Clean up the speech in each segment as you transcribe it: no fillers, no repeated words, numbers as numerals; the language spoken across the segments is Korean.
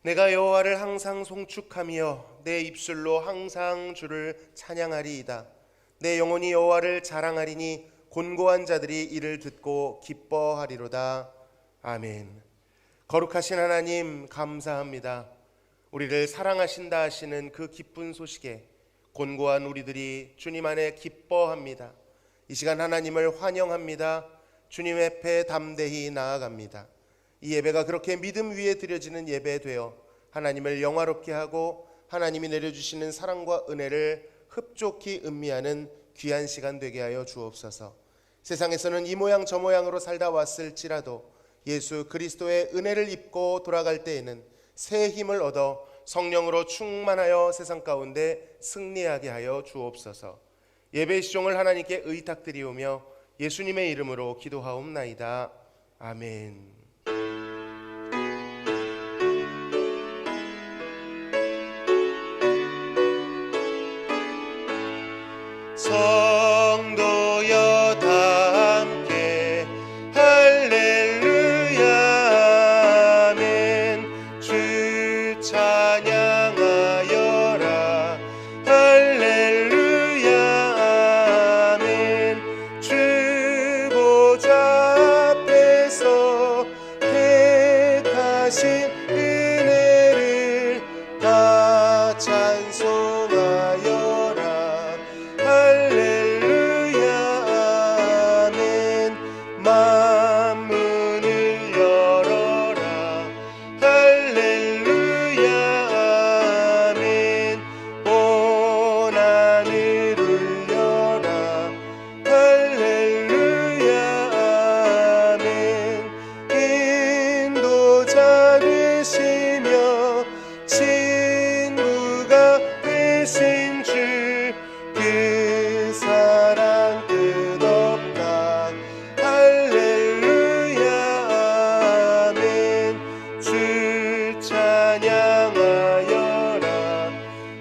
내가 여호와를 항상 송축하며 내 입술로 항상 주를 찬양하리이다. 내 영혼이 여호와를 자랑하리니 곤고한 자들이 이를 듣고 기뻐하리로다. 아멘. 거룩하신 하나님 감사합니다. 우리를 사랑하신다 하시는 그 기쁜 소식에 곤고한 우리들이 주님 안에 기뻐합니다. 이 시간 하나님을 환영합니다. 주님 앞에 담대히 나아갑니다. 이 예배가 그렇게 믿음 위에 드려지는 예배 되어 하나님을 영화롭게 하고 하나님이 내려주시는 사랑과 은혜를 흡족히 음미하는 귀한 시간 되게 하여 주옵소서. 세상에서는 이 모양 저 모양으로 살다 왔을지라도 예수 그리스도의 은혜를 입고 돌아갈 때에는 새 힘을 얻어 성령으로 충만하여 세상 가운데 승리하게 하여 주옵소서. 예배의 시종을 하나님께 의탁드리오며 예수님의 이름으로 기도하옵나이다. 아멘. 성도여 다 함께 할렐루야 아멘. 주 찬양하여라 할렐루야 아멘. 주 보좌 앞에서 택하신 은혜를 다 찬송하여라 할렐루야 아멘. 만문을 열어라 할렐루야 아멘. 온 하늘 울려라 할렐루야 아멘. 인도자 되시며 친구가 되신 주 그 사랑 끝없다 할렐루야 아멘. 주 찬양하여라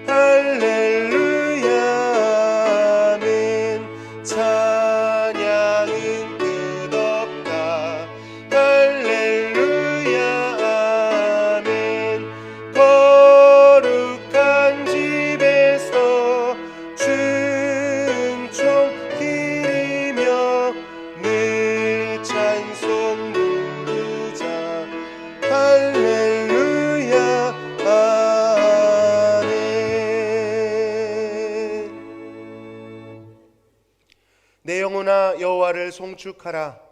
할렐루야 아멘. 찬양은 끝없다 할렐루야 아멘. 거룩한 집에서 은총 기리며 늘 찬송 부르자 할렐루야 아멘. 내 영혼아 여호와를 송축하라.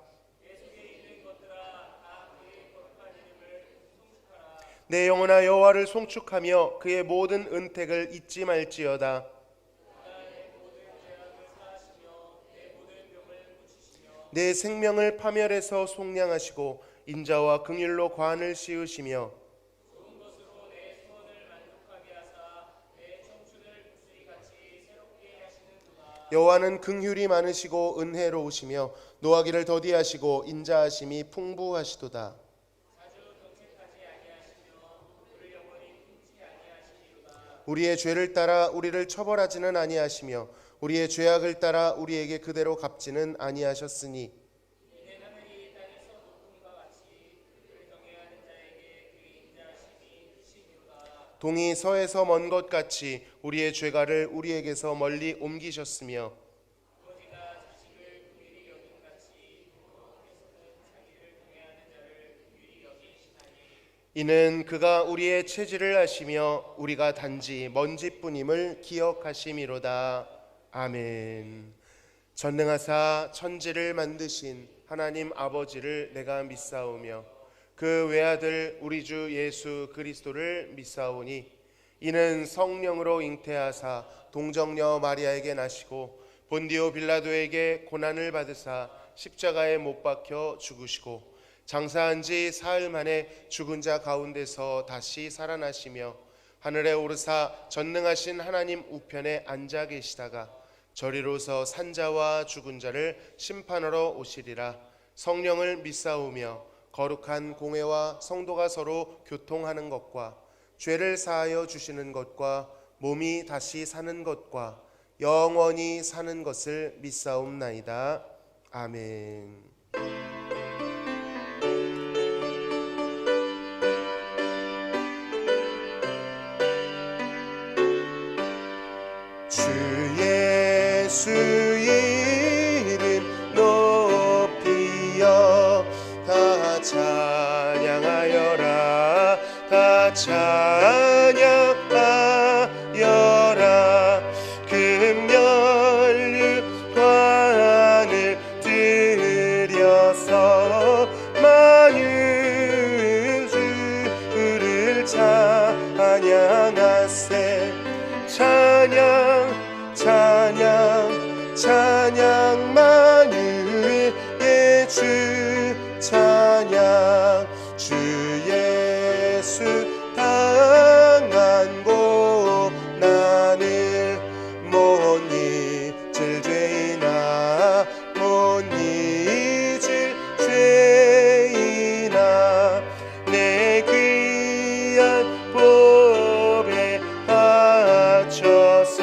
내 영혼아 여호와를 송축하며 그의 모든 은택을 잊지 말지어다. 내 생명을 파멸해서 속량하시고 인자와 긍휼로 관을 씌우시며 여호와는 긍휼이 많으시고 은혜로우시며 노하기를 더디하시고 인자하심이 풍부하시도다. 우리의 죄를 따라 우리를 처벌하지는 아니하시며 우리의 죄악을 따라 우리에게 그대로 갚지는 아니하셨으니 동이 서에서 먼 것 같이 우리의 죄가를 우리에게서 멀리 옮기셨으며 이는 그가 우리의 체질을 아시며 우리가 단지 먼지뿐임을 기억하심이로다. 아멘. 전능하사 천지를 만드신 하나님 아버지를 내가 믿사오며 그 외아들 우리 주 예수 그리스도를 믿사오니 이는 성령으로 잉태하사 동정녀 마리아에게 나시고 본디오 빌라도에게 고난을 받으사 십자가에 못 박혀 죽으시고 장사한 지 사흘 만에 죽은 자 가운데서 다시 살아나시며 하늘에 오르사 전능하신 하나님 우편에 앉아 계시다가 저리로서 산자와 죽은 자를 심판하러 오시리라. 성령을 믿사오며 거룩한 공회와 성도가 서로 교통하는 것과 죄를 사하여 주시는 것과 몸이 다시 사는 것과 영원히 사는 것을 믿사옵나이다. 아멘. 받쳐서 만유의 주를 찬양하세. 찬양 찬양 찬양 만유의 주 찬양. 주 예수 당한 고난을 못 잊을 죄이나 못 잊을 죄이나 내 귀한 보배 바쳐서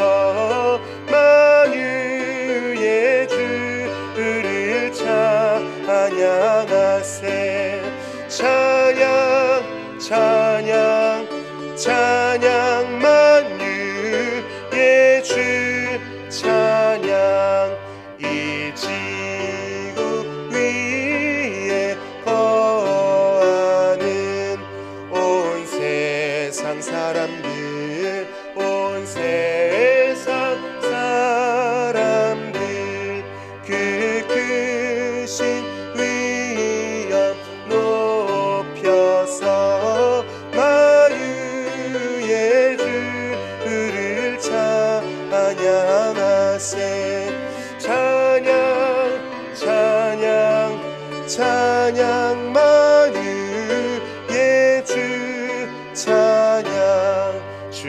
만유의 주를 찬양하세. 찬양 찬양 찬양 만유의 주 찬양. 이 지구 위에 거하는 온 세상 사람들 온 세상 사람들 그 크신 위엄 높여서 만유의 주를 찬양하세. 찬양 찬양 찬양 만유의 주 찬양. 주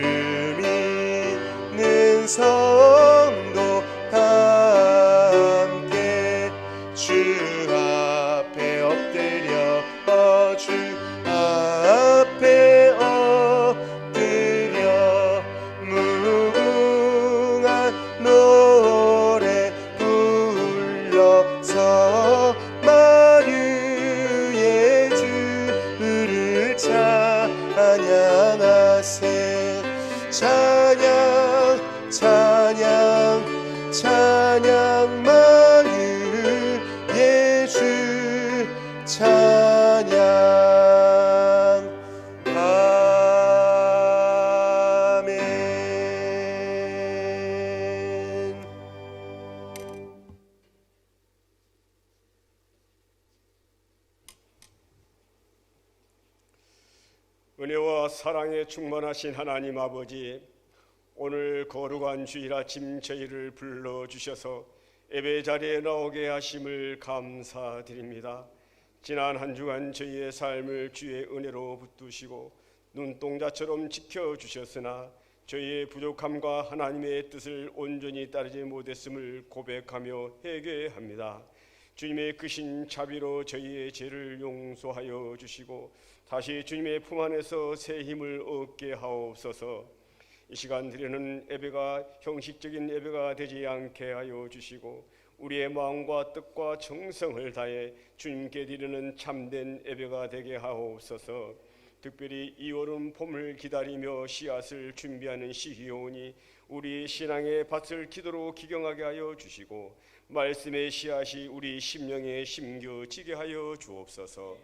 믿는 성도 함께 주 앞에 엎드려 주 앞에 엎드려 무궁한 노래 불러서 만유의 주를 찬양하세. 찬양 찬양 찬양 만유의 주 찬양. 아멘. 은혜와 사랑에 충만하신 하나님 아버지, 오늘 거룩한 주일 아침 저희를 불러주셔서 예배 자리에 나오게 하심을 감사드립니다. 지난 한 주간 저희의 삶을 주의 은혜로 붙드시고 눈동자처럼 지켜주셨으나 저희의 부족함과 하나님의 뜻을 온전히 따르지 못했음을 고백하며 회개합니다. 주님의 크신 자비로 저희의 죄를 용서하여 주시고 다시 주님의 품 안에서 새 힘을 얻게 하옵소서. 이 시간 드리는 예배가 형식적인 예배가 되지 않게 하여 주시고 우리의 마음과 뜻과 정성을 다해 주님께 드리는 참된 예배가 되게 하옵소서. 특별히 이 여름 봄을 기다리며 씨앗을 준비하는 시기오니 우리 신앙의 밭을 기도로 기경하게 하여 주시고 말씀의 씨앗이 우리 심령에 심겨지게 하여 주옵소서.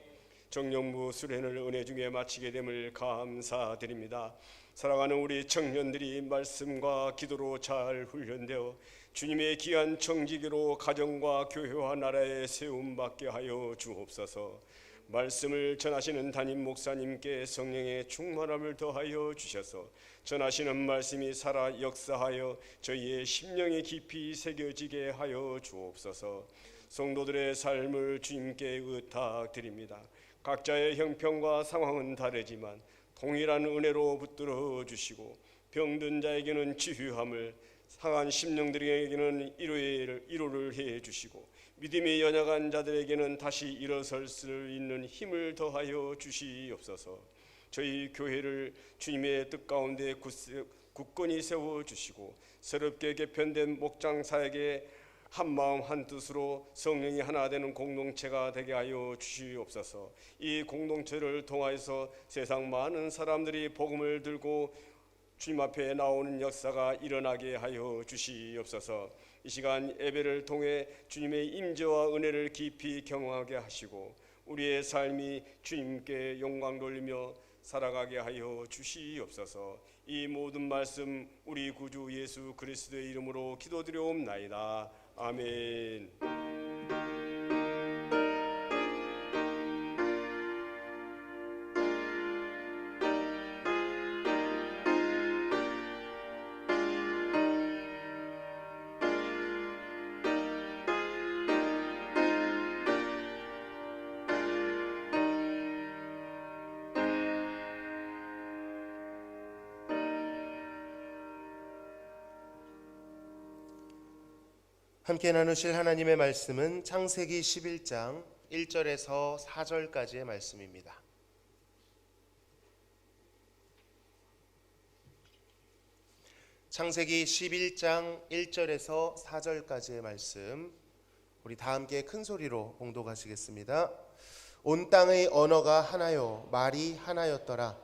정령부 수련을 은혜 중에 마치게 됨을 감사드립니다. 사랑하는 우리 청년들이 말씀과 기도로 잘 훈련되어 주님의 귀한 청지기로 가정과 교회와 나라에 세움받게 하여 주옵소서. 말씀을 전하시는 담임 목사님께 성령의 충만함을 더하여 주셔서 전하시는 말씀이 살아 역사하여 저희의 심령에 깊이 새겨지게 하여 주옵소서. 성도들의 삶을 주님께 의탁드립니다. 각자의 형편과 상황은 다르지만 동일한 은혜로 붙들어 주시고 병든 자에게는 치유함을, 상한 심령들에게는 위로를 해 주시고 믿음이 연약한 자들에게는 다시 일어설 수 있는 힘을 더하여 주시옵소서. 저희 교회를 주님의 뜻 가운데 굳건히 세워주시고 새롭게 개편된 목장사에게 한마음 한뜻으로 성령이 하나 되는 공동체가 되게 하여 주시옵소서. 이 공동체를 통하여서 세상 많은 사람들이 복음을 들고 주님 앞에 나오는 역사가 일어나게 하여 주시옵소서. 이 시간 예배를 통해 주님의 임재와 은혜를 깊이 경험하게 하시고 우리의 삶이 주님께 영광 돌리며 살아가게 하여 주시옵소서. 이 모든 말씀 우리 구주 예수 그리스도의 이름으로 기도드려옵나이다. 아멘. 함께 나누실 하나님의 말씀은 창세기 11장 1절에서 4절까지의 말씀입니다. 창세기 11장 1절에서 4절까지의 말씀, 우리 다 함께 큰 소리로 봉독하시겠습니다. 온 땅의 언어가 하나요 말이 하나였더라.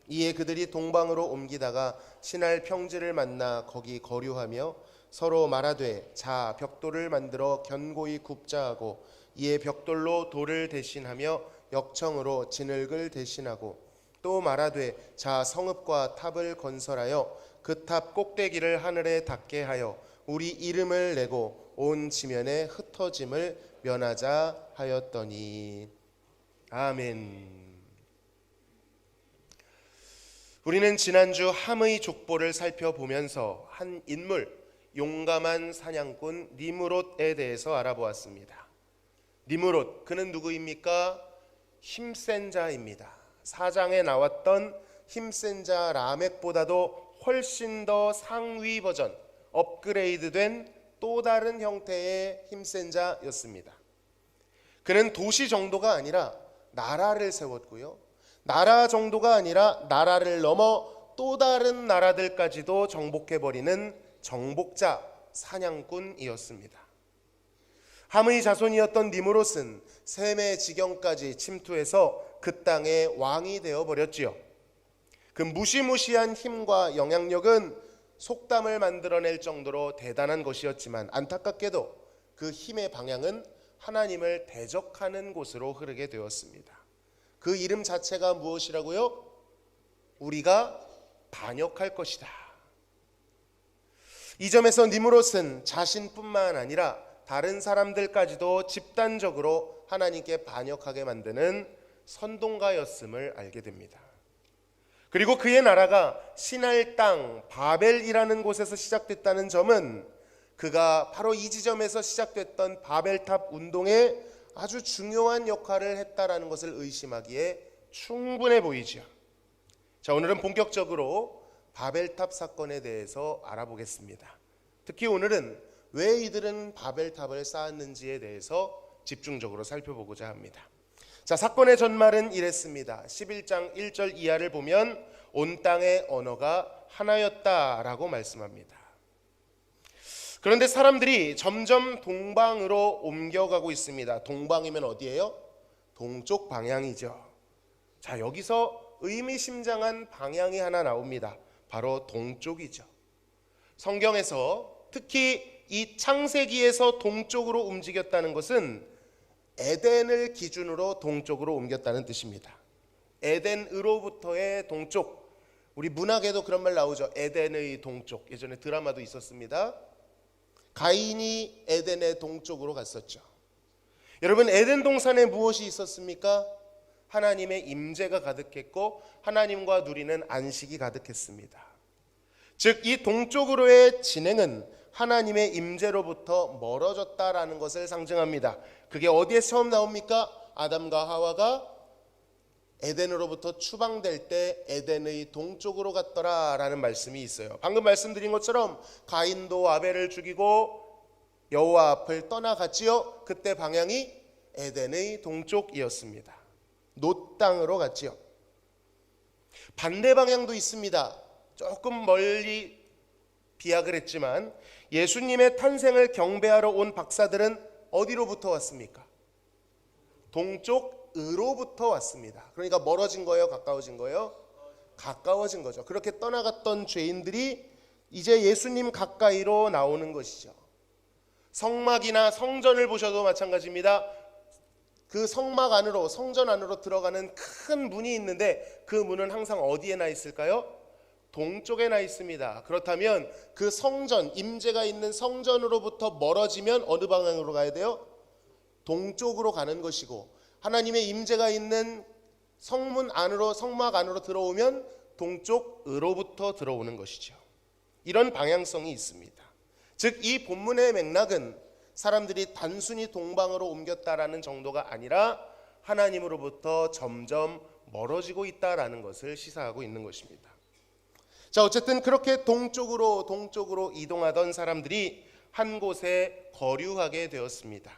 이에 그들이 동방으로 옮기다가 신할 평지를 만나 거기 거류하며 서로 말하되 자 벽돌을 만들어 견고히 굽자 하고, 이에 벽돌로 돌을 대신하며 역청으로 진흙을 대신하고, 또 말하되 자 성읍과 탑을 건설하여 그 탑 꼭대기를 하늘에 닿게 하여 우리 이름을 내고 온 지면에 흩어짐을 면하자 하였더니. 아멘. 우리는 지난주 함의 족보를 살펴보면서 한 인물, 용감한 사냥꾼 니므롯에 대해서 알아보았습니다. 니므롯, 그는 누구입니까? 힘센 자입니다. 사장에 나왔던 힘센 자 라멕보다도 훨씬 더 상위 버전, 업그레이드된 또 다른 형태의 힘센 자였습니다. 그는 도시 정도가 아니라 나라를 세웠고요, 나라 정도가 아니라 나라를 넘어 또 다른 나라들까지도 정복해버리는 정복자, 사냥꾼이었습니다. 함의 자손이었던 니므롯은 셈의 지경까지 침투해서 그 땅의 왕이 되어버렸지요. 그 무시무시한 힘과 영향력은 속담을 만들어낼 정도로 대단한 것이었지만, 안타깝게도 그 힘의 방향은 하나님을 대적하는 곳으로 흐르게 되었습니다. 그 이름 자체가 무엇이라고요? 우리가 반역할 것이다. 이 점에서 니므롯은 자신뿐만 아니라 다른 사람들까지도 집단적으로 하나님께 반역하게 만드는 선동가였음을 알게 됩니다. 그리고 그의 나라가 신할 땅 바벨이라는 곳에서 시작됐다는 점은 그가 바로 이 지점에서 시작됐던 바벨탑 운동에 아주 중요한 역할을 했다라는 것을 의심하기에 충분해 보이죠. 자, 오늘은 본격적으로 바벨탑 사건에 대해서 알아보겠습니다. 특히 오늘은 왜 이들은 바벨탑을 쌓았는지에 대해서 집중적으로 살펴보고자 합니다. 자, 사건의 전말은 이랬습니다. 11장 1절 이하를 보면 온 땅의 언어가 하나였다라고 말씀합니다. 그런데 사람들이 점점 동방으로 옮겨가고 있습니다. 동방이면 어디예요? 동쪽 방향이죠. 자, 여기서 의미심장한 방향이 하나 나옵니다. 바로 동쪽이죠. 성경에서 특히 이 창세기에서 동쪽으로 움직였다는 것은 에덴을 기준으로 동쪽으로 옮겼다는 뜻입니다. 에덴으로부터의 동쪽. 우리 문학에도 그런 말 나오죠. 에덴의 동쪽. 예전에 드라마도 있었습니다. 가인이 에덴의 동쪽으로 갔었죠. 여러분, 에덴 동산에 무엇이 있었습니까? 하나님의 임재가 가득했고 하나님과 누리는 안식이 가득했습니다. 즉, 이 동쪽으로의 진행은 하나님의 임재로부터 멀어졌다라는 것을 상징합니다. 그게 어디에 처음 나옵니까? 아담과 하와가 에덴으로부터 추방될 때 에덴의 동쪽으로 갔더라라는 말씀이 있어요. 방금 말씀드린 것처럼 가인도 아벨을 죽이고 여호와 앞을 떠나갔지요. 그때 방향이 에덴의 동쪽이었습니다. 놋 땅으로 갔지요. 반대 방향도 있습니다. 조금 멀리 비약을 했지만 예수님의 탄생을 경배하러 온 박사들은 어디로부터 왔습니까? 동쪽으로부터 왔습니다. 그러니까 멀어진 거예요? 가까워진 거예요? 가까워진 거죠. 그렇게 떠나갔던 죄인들이 이제 예수님 가까이로 나오는 것이죠. 성막이나 성전을 보셔도 마찬가지입니다. 그 성막 안으로, 성전 안으로 들어가는 큰 문이 있는데 그 문은 항상 어디에 나 있을까요? 동쪽에 나 있습니다. 그렇다면 그 성전, 임재가 있는 성전으로부터 멀어지면 어느 방향으로 가야 돼요? 동쪽으로 가는 것이고, 하나님의 임재가 있는 성문 안으로, 성막 안으로 들어오면 동쪽으로부터 들어오는 것이죠. 이런 방향성이 있습니다. 즉, 이 본문의 맥락은 사람들이 단순히 동방으로 옮겼다라는 정도가 아니라 하나님으로부터 점점 멀어지고 있다라는 것을 시사하고 있는 것입니다. 자, 어쨌든 그렇게 동쪽으로 이동하던 사람들이 한 곳에 거류하게 되었습니다.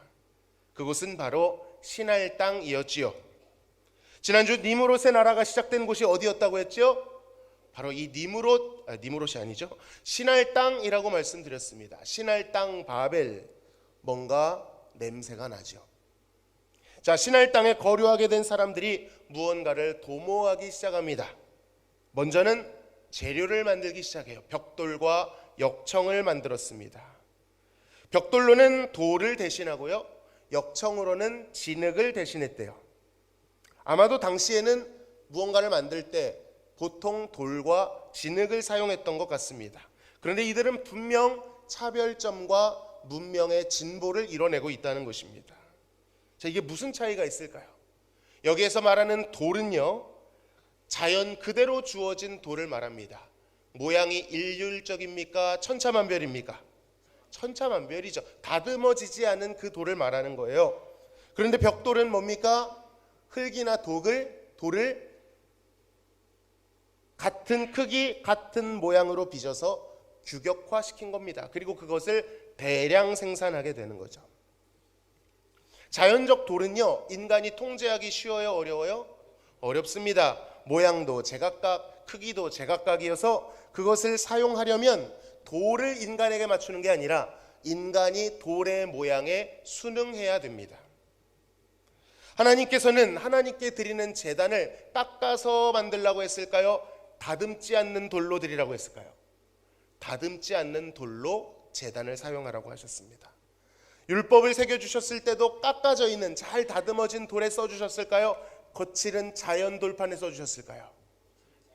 그곳은 바로 신할 땅이었지요. 지난주 니무롯의 나라가 시작된 곳이 어디였다고 했죠? 바로 이 니무롯이 아니죠. 신할 땅이라고 말씀드렸습니다. 신할 땅 바벨, 뭔가 냄새가 나죠. 자, 신할 땅에 거류하게 된 사람들이 무언가를 도모하기 시작합니다. 먼저는 재료를 만들기 시작해요. 벽돌과 역청을 만들었습니다. 벽돌로는 돌을 대신하고요, 역청으로는 진흙을 대신했대요. 아마도 당시에는 무언가를 만들 때 보통 돌과 진흙을 사용했던 것 같습니다. 그런데 이들은 분명 차별점과 문명의 진보를 이뤄내고 있다는 것입니다. 자, 이게 무슨 차이가 있을까요? 여기에서 말하는 돌은요, 자연 그대로 주어진 돌을 말합니다. 모양이 일률적입니까? 천차만별입니까? 천차만별이죠. 다듬어지지 않은 그 돌을 말하는 거예요. 그런데 벽돌은 뭡니까? 흙이나 돌을 같은 크기, 같은 모양으로 빚어서 규격화시킨 겁니다. 그리고 그것을 대량 생산하게 되는 거죠. 자연적 돌은요, 인간이 통제하기 쉬워요, 어려워요? 어렵습니다. 모양도 제각각, 크기도 제각각이어서 그것을 사용하려면 돌을 인간에게 맞추는 게 아니라 인간이 돌의 모양에 순응해야 됩니다. 하나님께서는 하나님께 드리는 제단을 깎아서 만들라고 했을까요? 다듬지 않는 돌로 드리라고 했을까요? 다듬지 않는 돌로 제단을 사용하라고 하셨습니다. 율법을 새겨주셨을 때도 깎아져 있는 잘 다듬어진 돌에 써주셨을까요? 거칠은 자연 돌판에 써주셨을까요?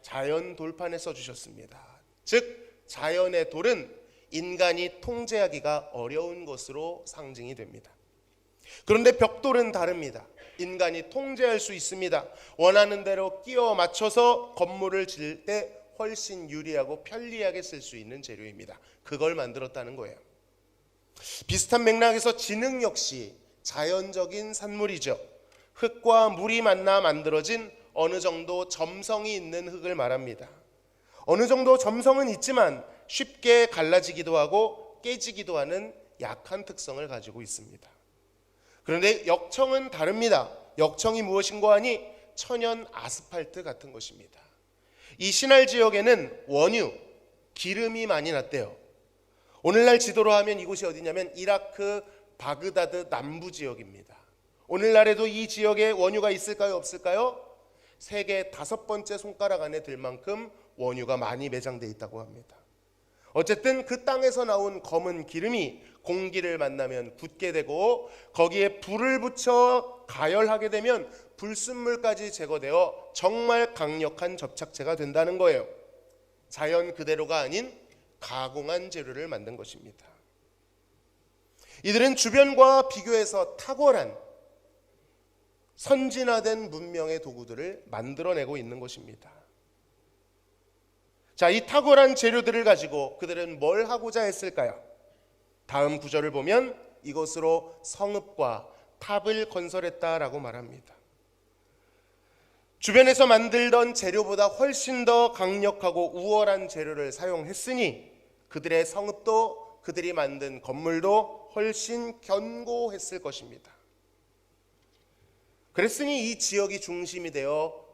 자연 돌판에 써주셨습니다. 즉 자연의 돌은 인간이 통제하기가 어려운 것으로 상징이 됩니다. 그런데 벽돌은 다릅니다. 인간이 통제할 수 있습니다. 원하는 대로 끼워 맞춰서 건물을 지을 때 훨씬 유리하고 편리하게 쓸 수 있는 재료입니다. 그걸 만들었다는 거예요. 비슷한 맥락에서 진흙 역시 자연적인 산물이죠. 흙과 물이 만나 만들어진 어느 정도 점성이 있는 흙을 말합니다. 어느 정도 점성은 있지만 쉽게 갈라지기도 하고 깨지기도 하는 약한 특성을 가지고 있습니다. 그런데 역청은 다릅니다. 역청이 무엇인고 하니 천연 아스팔트 같은 것입니다. 이 신할 지역에는 원유, 기름이 많이 났대요. 오늘날 지도로 하면 이곳이 어디냐면 이라크 바그다드 남부 지역입니다. 오늘날에도 이 지역에 원유가 있을까요, 없을까요? 세계 5번째 손가락 안에 들 만큼 원유가 많이 매장되어 있다고 합니다. 어쨌든 그 땅에서 나온 검은 기름이 공기를 만나면 붙게 되고 거기에 불을 붙여 가열하게 되면 불순물까지 제거되어 정말 강력한 접착제가 된다는 거예요. 자연 그대로가 아닌 가공한 재료를 만든 것입니다. 이들은 주변과 비교해서 탁월한 선진화된 문명의 도구들을 만들어내고 있는 것입니다. 자, 이 탁월한 재료들을 가지고 그들은 뭘 하고자 했을까요? 다음 구절을 보면 이것으로 성읍과 탑을 건설했다라고 말합니다. 주변에서 만들던 재료보다 훨씬 더 강력하고 우월한 재료를 사용했으니 그들의 성읍도 그들이 만든 건물도 훨씬 견고했을 것입니다. 그랬으니 이 지역이 중심이 되어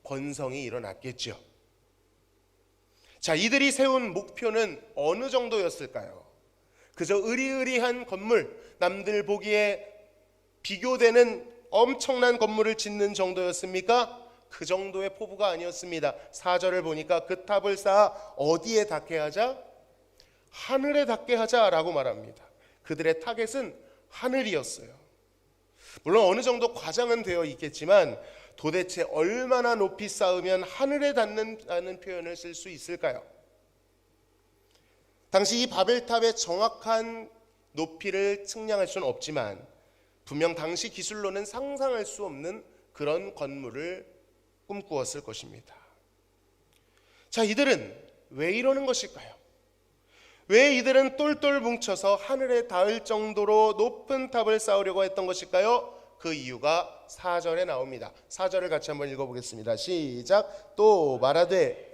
번성이 일어났겠죠. 자, 이들이 세운 목표는 어느 정도였을까요? 그저 으리으리한 건물, 남들 보기에 비교되는 엄청난 건물을 짓는 정도였습니까? 그 정도의 포부가 아니었습니다. 4절을 보니까 그 탑을 쌓아 어디에 닿게 하자? 하늘에 닿게 하자라고 말합니다. 그들의 타겟은 하늘이었어요. 물론 어느 정도 과장은 되어 있겠지만 도대체 얼마나 높이 쌓으면 하늘에 닿는다는 표현을 쓸 수 있을까요? 당시 이 바벨탑의 정확한 높이를 측량할 수는 없지만 분명 당시 기술로는 상상할 수 없는 그런 건물을 꿈꾸었을 것입니다. 자, 이들은 왜 이러는 것일까요? 왜 이들은 똘똘 뭉쳐서 하늘에 닿을 정도로 높은 탑을 쌓으려고 했던 것일까요? 그 이유가 4절에 나옵니다. 4절을 같이 한번 읽어보겠습니다. 시작. 또 말하되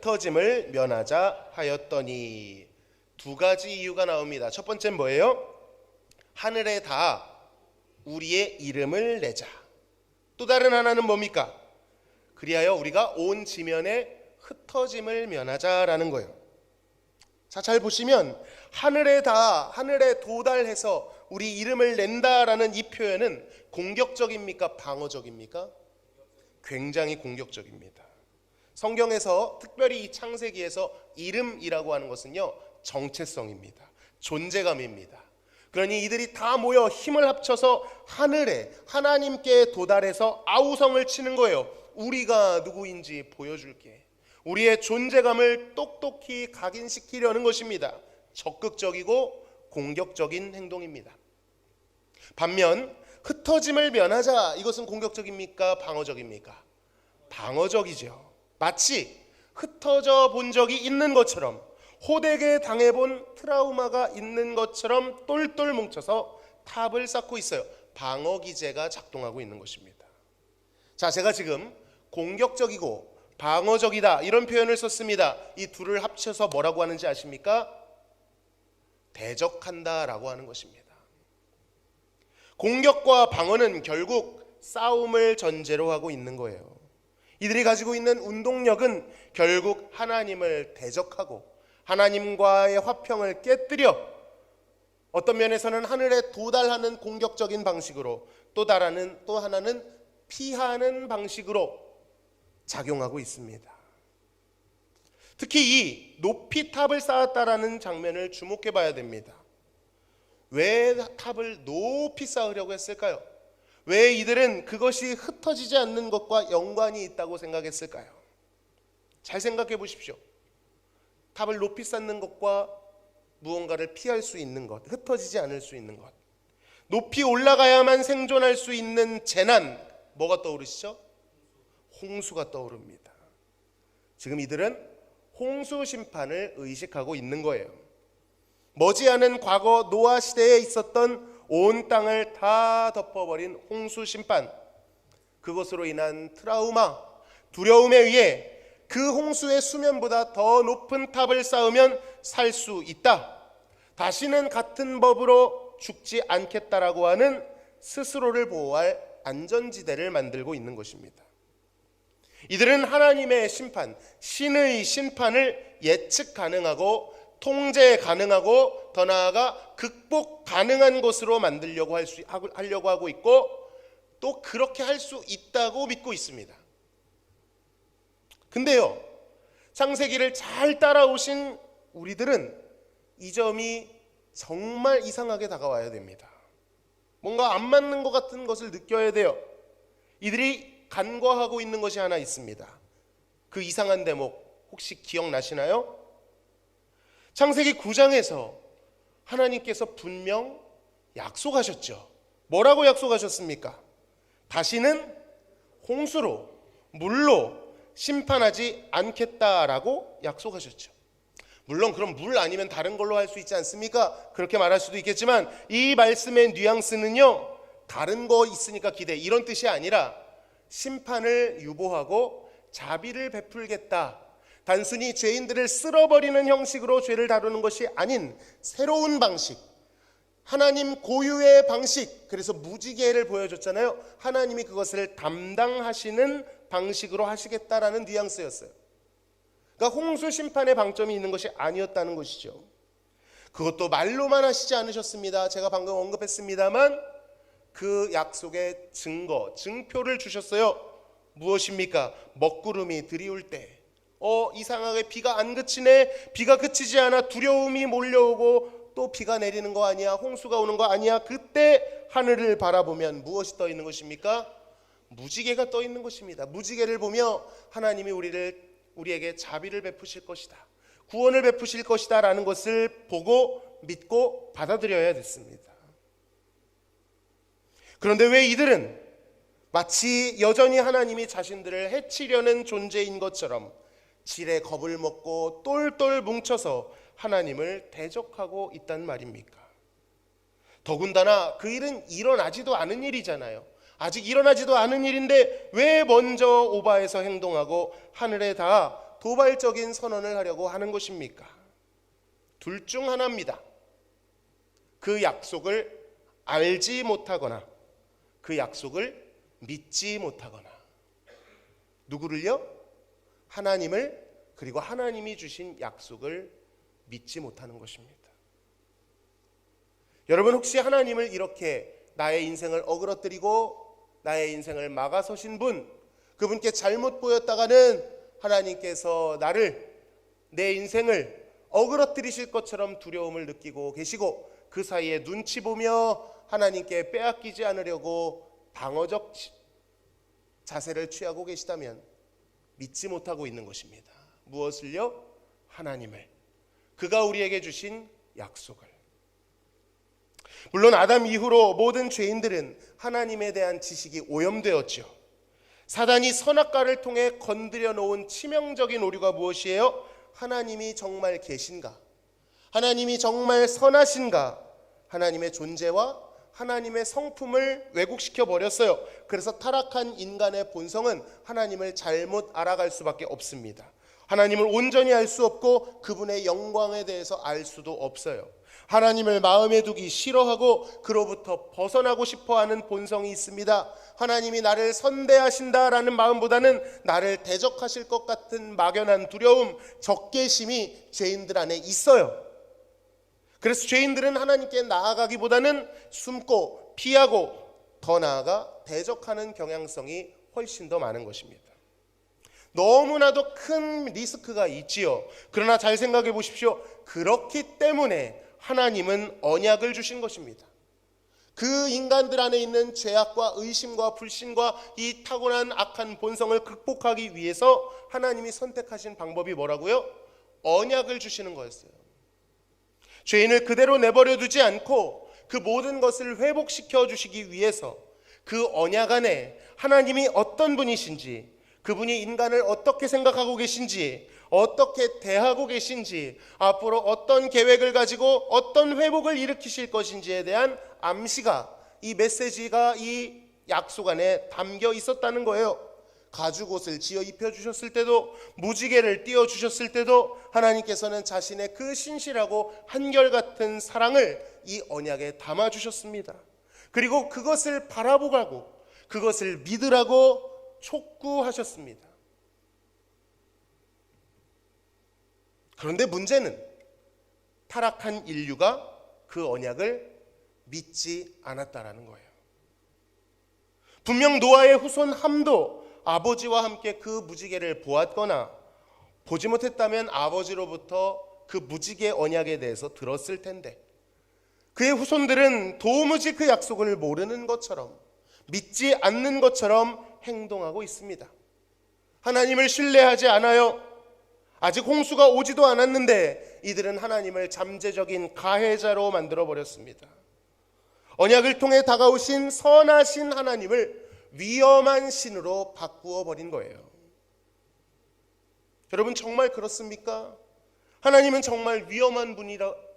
흩어짐을 면하자 하였더니. 두 가지 이유가 나옵니다. 첫 번째는 뭐예요? 하늘에 다 우리의 이름을 내자. 또 다른 하나는 뭡니까? 그리하여 우리가 온 지면에 흩어짐을 면하자라는 거예요. 자, 잘 보시면 하늘에 도달해서 우리 이름을 낸다라는 이 표현은 공격적입니까? 방어적입니까? 굉장히 공격적입니다. 성경에서 특별히 이 창세기에서 이름이라고 하는 것은요, 정체성입니다. 존재감입니다. 그러니 이들이 다 모여 힘을 합쳐서 하늘에 하나님께 도달해서 아우성을 치는 거예요. 우리가 누구인지 보여줄게. 우리의 존재감을 똑똑히 각인시키려는 것입니다. 적극적이고 공격적인 행동입니다. 반면 흩어짐을 면하자, 이것은 공격적입니까? 방어적입니까? 방어적이죠. 마치 흩어져 본 적이 있는 것처럼, 호되게 당해본 트라우마가 있는 것처럼 똘똘 뭉쳐서 탑을 쌓고 있어요. 방어 기제가 작동하고 있는 것입니다. 자, 제가 지금 공격적이고 방어적이다 이런 표현을 썼습니다. 이 둘을 합쳐서 뭐라고 하는지 아십니까? 대적한다라고 하는 것입니다. 공격과 방어는 결국 싸움을 전제로 하고 있는 거예요. 이들이 가지고 있는 운동력은 결국 하나님을 대적하고 하나님과의 화평을 깨뜨려 어떤 면에서는 하늘에 도달하는 공격적인 방식으로, 또 하나는 피하는 방식으로 작용하고 있습니다. 특히 이 높이 탑을 쌓았다라는 장면을 주목해 봐야 됩니다. 왜 탑을 높이 쌓으려고 했을까요? 왜 이들은 그것이 흩어지지 않는 것과 연관이 있다고 생각했을까요? 잘 생각해 보십시오. 탑을 높이 쌓는 것과 무언가를 피할 수 있는 것, 흩어지지 않을 수 있는 것, 높이 올라가야만 생존할 수 있는 재난, 뭐가 떠오르시죠? 홍수가 떠오릅니다. 지금 이들은 홍수 심판을 의식하고 있는 거예요. 머지않은 과거 노아 시대에 있었던 온 땅을 다 덮어버린 홍수 심판, 그것으로 인한 트라우마, 두려움에 의해 그 홍수의 수면보다 더 높은 탑을 쌓으면 살 수 있다, 다시는 같은 법으로 죽지 않겠다라고 하는 스스로를 보호할 안전지대를 만들고 있는 것입니다. 이들은 하나님의 심판, 신의 심판을 예측 가능하고 통제 가능하고 더 나아가 극복 가능한 것으로 만들려고 하려고 하고 있고, 또 그렇게 할 수 있다고 믿고 있습니다. 근데요, 창세기를 잘 따라오신 우리들은 이 점이 정말 이상하게 다가와야 됩니다. 뭔가 안 맞는 것 같은 것을 느껴야 돼요. 이들이 간과하고 있는 것이 하나 있습니다. 그 이상한 대목 혹시 기억나시나요? 창세기 9장에서 하나님께서 분명 약속하셨죠. 뭐라고 약속하셨습니까? 다시는 홍수로, 물로 심판하지 않겠다라고 약속하셨죠. 물론 그럼 물 아니면 다른 걸로 할 수 있지 않습니까? 그렇게 말할 수도 있겠지만 이 말씀의 뉘앙스는요, 다른 거 있으니까 기대, 이런 뜻이 아니라 심판을 유보하고 자비를 베풀겠다, 단순히 죄인들을 쓸어버리는 형식으로 죄를 다루는 것이 아닌 새로운 방식, 하나님 고유의 방식, 그래서 무지개를 보여줬잖아요. 하나님이 그것을 담당하시는 방식으로 하시겠다라는 뉘앙스였어요. 그러니까 홍수 심판의 방점이 있는 것이 아니었다는 것이죠. 그것도 말로만 하시지 않으셨습니다. 제가 방금 언급했습니다만 그 약속의 증표를 주셨어요. 무엇입니까? 먹구름이 드리울 때, 이상하게 비가 안 그치네, 비가 그치지 않아 두려움이 몰려오고 또 비가 내리는 거 아니야, 홍수가 오는 거 아니야. 그때 하늘을 바라보면 무엇이 떠 있는 것입니까? 무지개가 떠 있는 것입니다. 무지개를 보며 하나님이 우리에게 자비를 베푸실 것이다, 구원을 베푸실 것이다 라는 것을 보고 믿고 받아들여야 됐습니다. 그런데 왜 이들은 마치 여전히 하나님이 자신들을 해치려는 존재인 것처럼 지레 겁을 먹고 똘똘 뭉쳐서 하나님을 대적하고 있단 말입니까? 더군다나 그 일은 일어나지도 않은 일이잖아요. 아직 일어나지도 않은 일인데 왜 먼저 오바해서 행동하고 하늘에 다 도발적인 선언을 하려고 하는 것입니까? 둘 중 하나입니다. 그 약속을 알지 못하거나 그 약속을 믿지 못하거나. 누구를요? 하나님을, 그리고 하나님이 주신 약속을 믿지 못하는 것입니다. 여러분, 혹시 하나님을 이렇게 나의 인생을 어그러뜨리고 나의 인생을 막아서신 분, 그분께 잘못 보였다가는 하나님께서 내 인생을 어그러뜨리실 것처럼 두려움을 느끼고 계시고, 그 사이에 눈치 보며 하나님께 빼앗기지 않으려고 방어적 자세를 취하고 계시다면 믿지 못하고 있는 것입니다. 무엇을요? 하나님을, 그가 우리에게 주신 약속을. 물론 아담 이후로 모든 죄인들은 하나님에 대한 지식이 오염되었죠. 사단이 선악과를 통해 건드려 놓은 치명적인 오류가 무엇이에요? 하나님이 정말 계신가? 하나님이 정말 선하신가? 하나님의 존재와 하나님의 성품을 왜곡시켜 버렸어요. 그래서 타락한 인간의 본성은 하나님을 잘못 알아갈 수밖에 없습니다. 하나님을 온전히 알 수 없고 그분의 영광에 대해서 알 수도 없어요. 하나님을 마음에 두기 싫어하고 그로부터 벗어나고 싶어하는 본성이 있습니다. 하나님이 나를 선대하신다라는 마음보다는 나를 대적하실 것 같은 막연한 두려움, 적개심이 죄인들 안에 있어요. 그래서 죄인들은 하나님께 나아가기보다는 숨고 피하고, 더 나아가 대적하는 경향성이 훨씬 더 많은 것입니다. 너무나도 큰 리스크가 있지요. 그러나 잘 생각해 보십시오. 그렇기 때문에 하나님은 언약을 주신 것입니다. 그 인간들 안에 있는 죄악과 의심과 불신과 이 타고난 악한 본성을 극복하기 위해서 하나님이 선택하신 방법이 뭐라고요? 언약을 주시는 거였어요. 죄인을 그대로 내버려 두지 않고 그 모든 것을 회복시켜 주시기 위해서 그 언약 안에 하나님이 어떤 분이신지, 그분이 인간을 어떻게 생각하고 계신지, 어떻게 대하고 계신지, 앞으로 어떤 계획을 가지고 어떤 회복을 일으키실 것인지에 대한 암시가, 이 메시지가 이 약속 안에 담겨 있었다는 거예요. 가죽옷을 지어 입혀주셨을 때도, 무지개를 띄워주셨을 때도 하나님께서는 자신의 그 신실하고 한결같은 사랑을 이 언약에 담아주셨습니다. 그리고 그것을 바라보고 그것을 믿으라고 촉구하셨습니다. 그런데 문제는 타락한 인류가 그 언약을 믿지 않았다라는 거예요. 분명 노아의 후손 함도 아버지와 함께 그 무지개를 보았거나 보지 못했다면 아버지로부터 그 무지개 언약에 대해서 들었을 텐데, 그의 후손들은 도무지 그 약속을 모르는 것처럼, 믿지 않는 것처럼 행동하고 있습니다. 하나님을 신뢰하지 않아요. 아직 홍수가 오지도 않았는데 이들은 하나님을 잠재적인 가해자로 만들어버렸습니다. 언약을 통해 다가오신 선하신 하나님을 위험한 신으로 바꾸어 버린 거예요. 여러분, 정말 그렇습니까? 하나님은 정말 위험한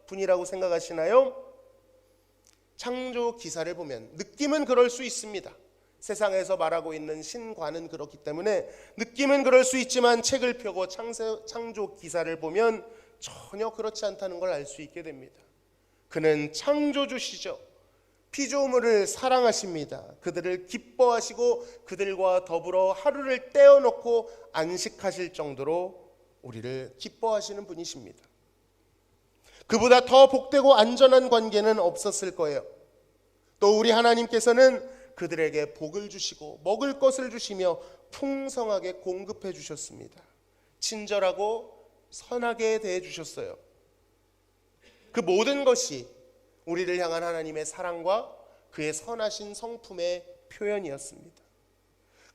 분이라고 생각하시나요? 창조 기사를 보면 느낌은 그럴 수 있습니다. 세상에서 말하고 있는 신과는 그렇기 때문에 느낌은 그럴 수 있지만 책을 펴고 창조 기사를 보면 전혀 그렇지 않다는 걸 알 수 있게 됩니다. 그는 창조주시죠. 피조물을 사랑하십니다. 그들을 기뻐하시고 그들과 더불어 하루를 떼어놓고 안식하실 정도로 우리를 기뻐하시는 분이십니다. 그보다 더 복되고 안전한 관계는 없었을 거예요. 또 우리 하나님께서는 그들에게 복을 주시고 먹을 것을 주시며 풍성하게 공급해 주셨습니다. 친절하고 선하게 대해 주셨어요. 그 모든 것이 우리를 향한 하나님의 사랑과 그의 선하신 성품의 표현이었습니다.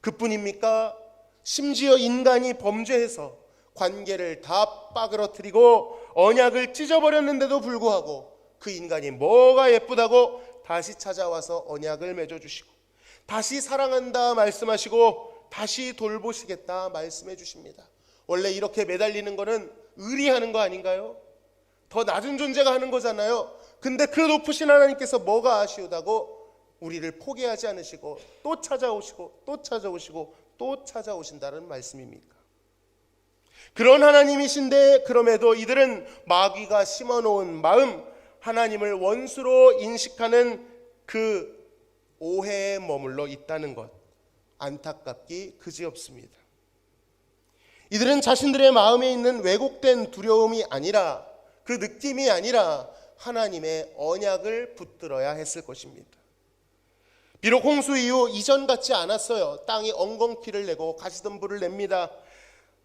그뿐입니까? 심지어 인간이 범죄해서 관계를 다 빠그러뜨리고 언약을 찢어버렸는데도 불구하고 그 인간이 뭐가 예쁘다고 다시 찾아와서 언약을 맺어주시고 다시 사랑한다 말씀하시고 다시 돌보시겠다 말씀해 주십니다. 원래 이렇게 매달리는 거는 의리하는 거 아닌가요? 더 낮은 존재가 하는 거잖아요. 근데 그 높으신 하나님께서 뭐가 아쉬우다고 우리를 포기하지 않으시고 또 찾아오시고 또 찾아오시고 또 찾아오신다는 말씀입니까? 그런 하나님이신데 그럼에도 이들은 마귀가 심어놓은 마음, 하나님을 원수로 인식하는 그 오해에 머물러 있다는 것, 안타깝기 그지없습니다. 이들은 자신들의 마음에 있는 왜곡된 두려움이 아니라, 그 느낌이 아니라 하나님의 언약을 붙들어야 했을 것입니다. 비록 홍수 이후 이전 같지 않았어요. 땅이 엉겅퀴를 내고 가시덤불을 냅니다.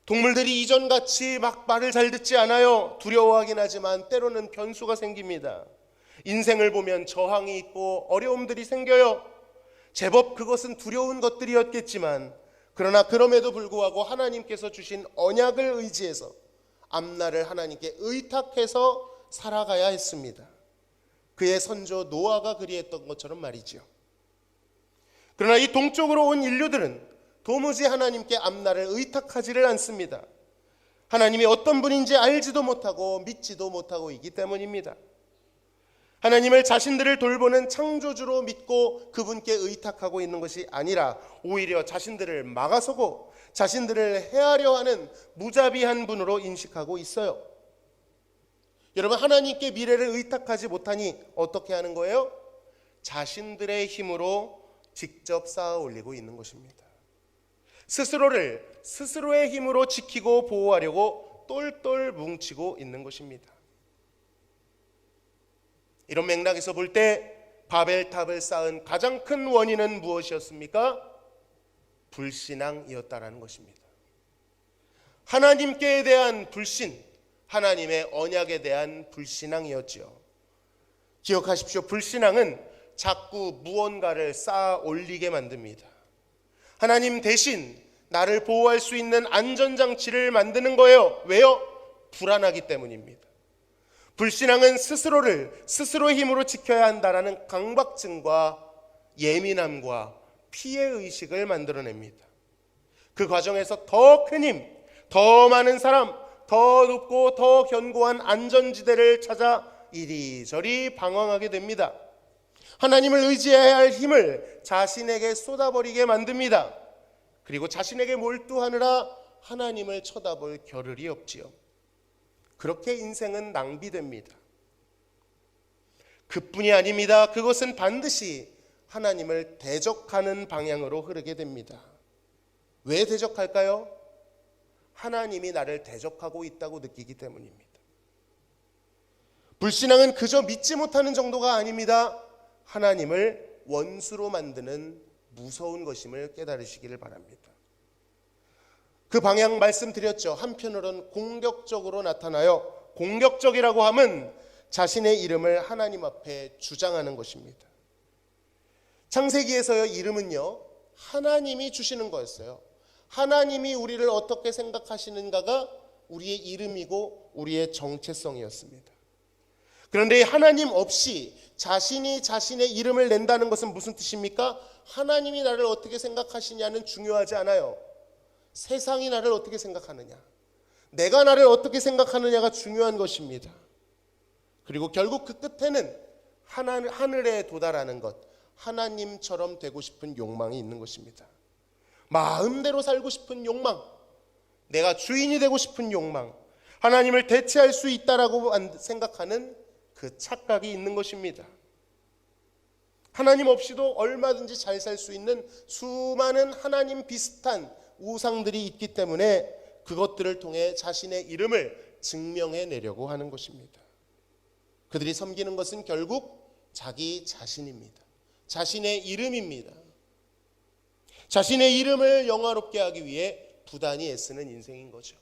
동물들이 이전같이 막 말을 잘 듣지 않아요. 두려워하긴 하지만 때로는 변수가 생깁니다. 인생을 보면 저항이 있고 어려움들이 생겨요. 제법 그것은 두려운 것들이었겠지만, 그러나 그럼에도 불구하고 하나님께서 주신 언약을 의지해서 앞날을 하나님께 의탁해서 살아가야 했습니다. 그의 선조 노아가 그리했던 것처럼 말이죠. 그러나 이 동쪽으로 온 인류들은 도무지 하나님께 앞날을 의탁하지를 않습니다. 하나님이 어떤 분인지 알지도 못하고 믿지도 못하고 있기 때문입니다. 하나님을 자신들을 돌보는 창조주로 믿고 그분께 의탁하고 있는 것이 아니라 오히려 자신들을 막아서고 자신들을 해하려 하는 무자비한 분으로 인식하고 있어요. 여러분, 하나님께 미래를 의탁하지 못하니 어떻게 하는 거예요? 자신들의 힘으로 직접 쌓아 올리고 있는 것입니다. 스스로를 스스로의 힘으로 지키고 보호하려고 똘똘 뭉치고 있는 것입니다. 이런 맥락에서 볼 때 바벨탑을 쌓은 가장 큰 원인은 무엇이었습니까? 불신앙이었다라는 것입니다. 하나님께 대한 불신, 하나님의 언약에 대한 불신앙이었지요. 기억하십시오. 불신앙은 자꾸 무언가를 쌓아 올리게 만듭니다. 하나님 대신 나를 보호할 수 있는 안전장치를 만드는 거예요. 왜요? 불안하기 때문입니다. 불신앙은 스스로를 스스로의 힘으로 지켜야 한다라는 강박증과 예민함과 피해의식을 만들어냅니다. 그 과정에서 더 큰 힘, 더 많은 사람, 더 높고 더 견고한 안전지대를 찾아 이리저리 방황하게 됩니다. 하나님을 의지해야 할 힘을 자신에게 쏟아버리게 만듭니다. 그리고 자신에게 몰두하느라 하나님을 쳐다볼 겨를이 없지요. 그렇게 인생은 낭비됩니다. 그뿐이 아닙니다. 그것은 반드시 하나님을 대적하는 방향으로 흐르게 됩니다. 왜 대적할까요? 하나님이 나를 대적하고 있다고 느끼기 때문입니다. 불신앙은 그저 믿지 못하는 정도가 아닙니다. 하나님을 원수로 만드는 무서운 것임을 깨달으시기를 바랍니다. 그 방향 말씀드렸죠. 한편으로는 공격적으로 나타나요. 공격적이라고 하면 자신의 이름을 하나님 앞에 주장하는 것입니다. 창세기에서요, 이름은요 하나님이 주시는 거였어요. 하나님이 우리를 어떻게 생각하시는가가 우리의 이름이고 우리의 정체성이었습니다. 그런데 하나님 없이 자신이 자신의 이름을 낸다는 것은 무슨 뜻입니까? 하나님이 나를 어떻게 생각하시냐는 중요하지 않아요. 세상이 나를 어떻게 생각하느냐, 내가 나를 어떻게 생각하느냐가 중요한 것입니다. 그리고 결국 그 끝에는 하늘에 도달하는 것, 하나님처럼 되고 싶은 욕망이 있는 것입니다. 마음대로 살고 싶은 욕망, 내가 주인이 되고 싶은 욕망, 하나님을 대체할 수 있다라고 생각하는 그 착각이 있는 것입니다. 하나님 없이도 얼마든지 잘 살 수 있는 수많은 하나님 비슷한 우상들이 있기 때문에 그것들을 통해 자신의 이름을 증명해내려고 하는 것입니다. 그들이 섬기는 것은 결국 자기 자신입니다. 자신의 이름입니다. 자신의 이름을 영화롭게 하기 위해 부단히 애쓰는 인생인 거죠.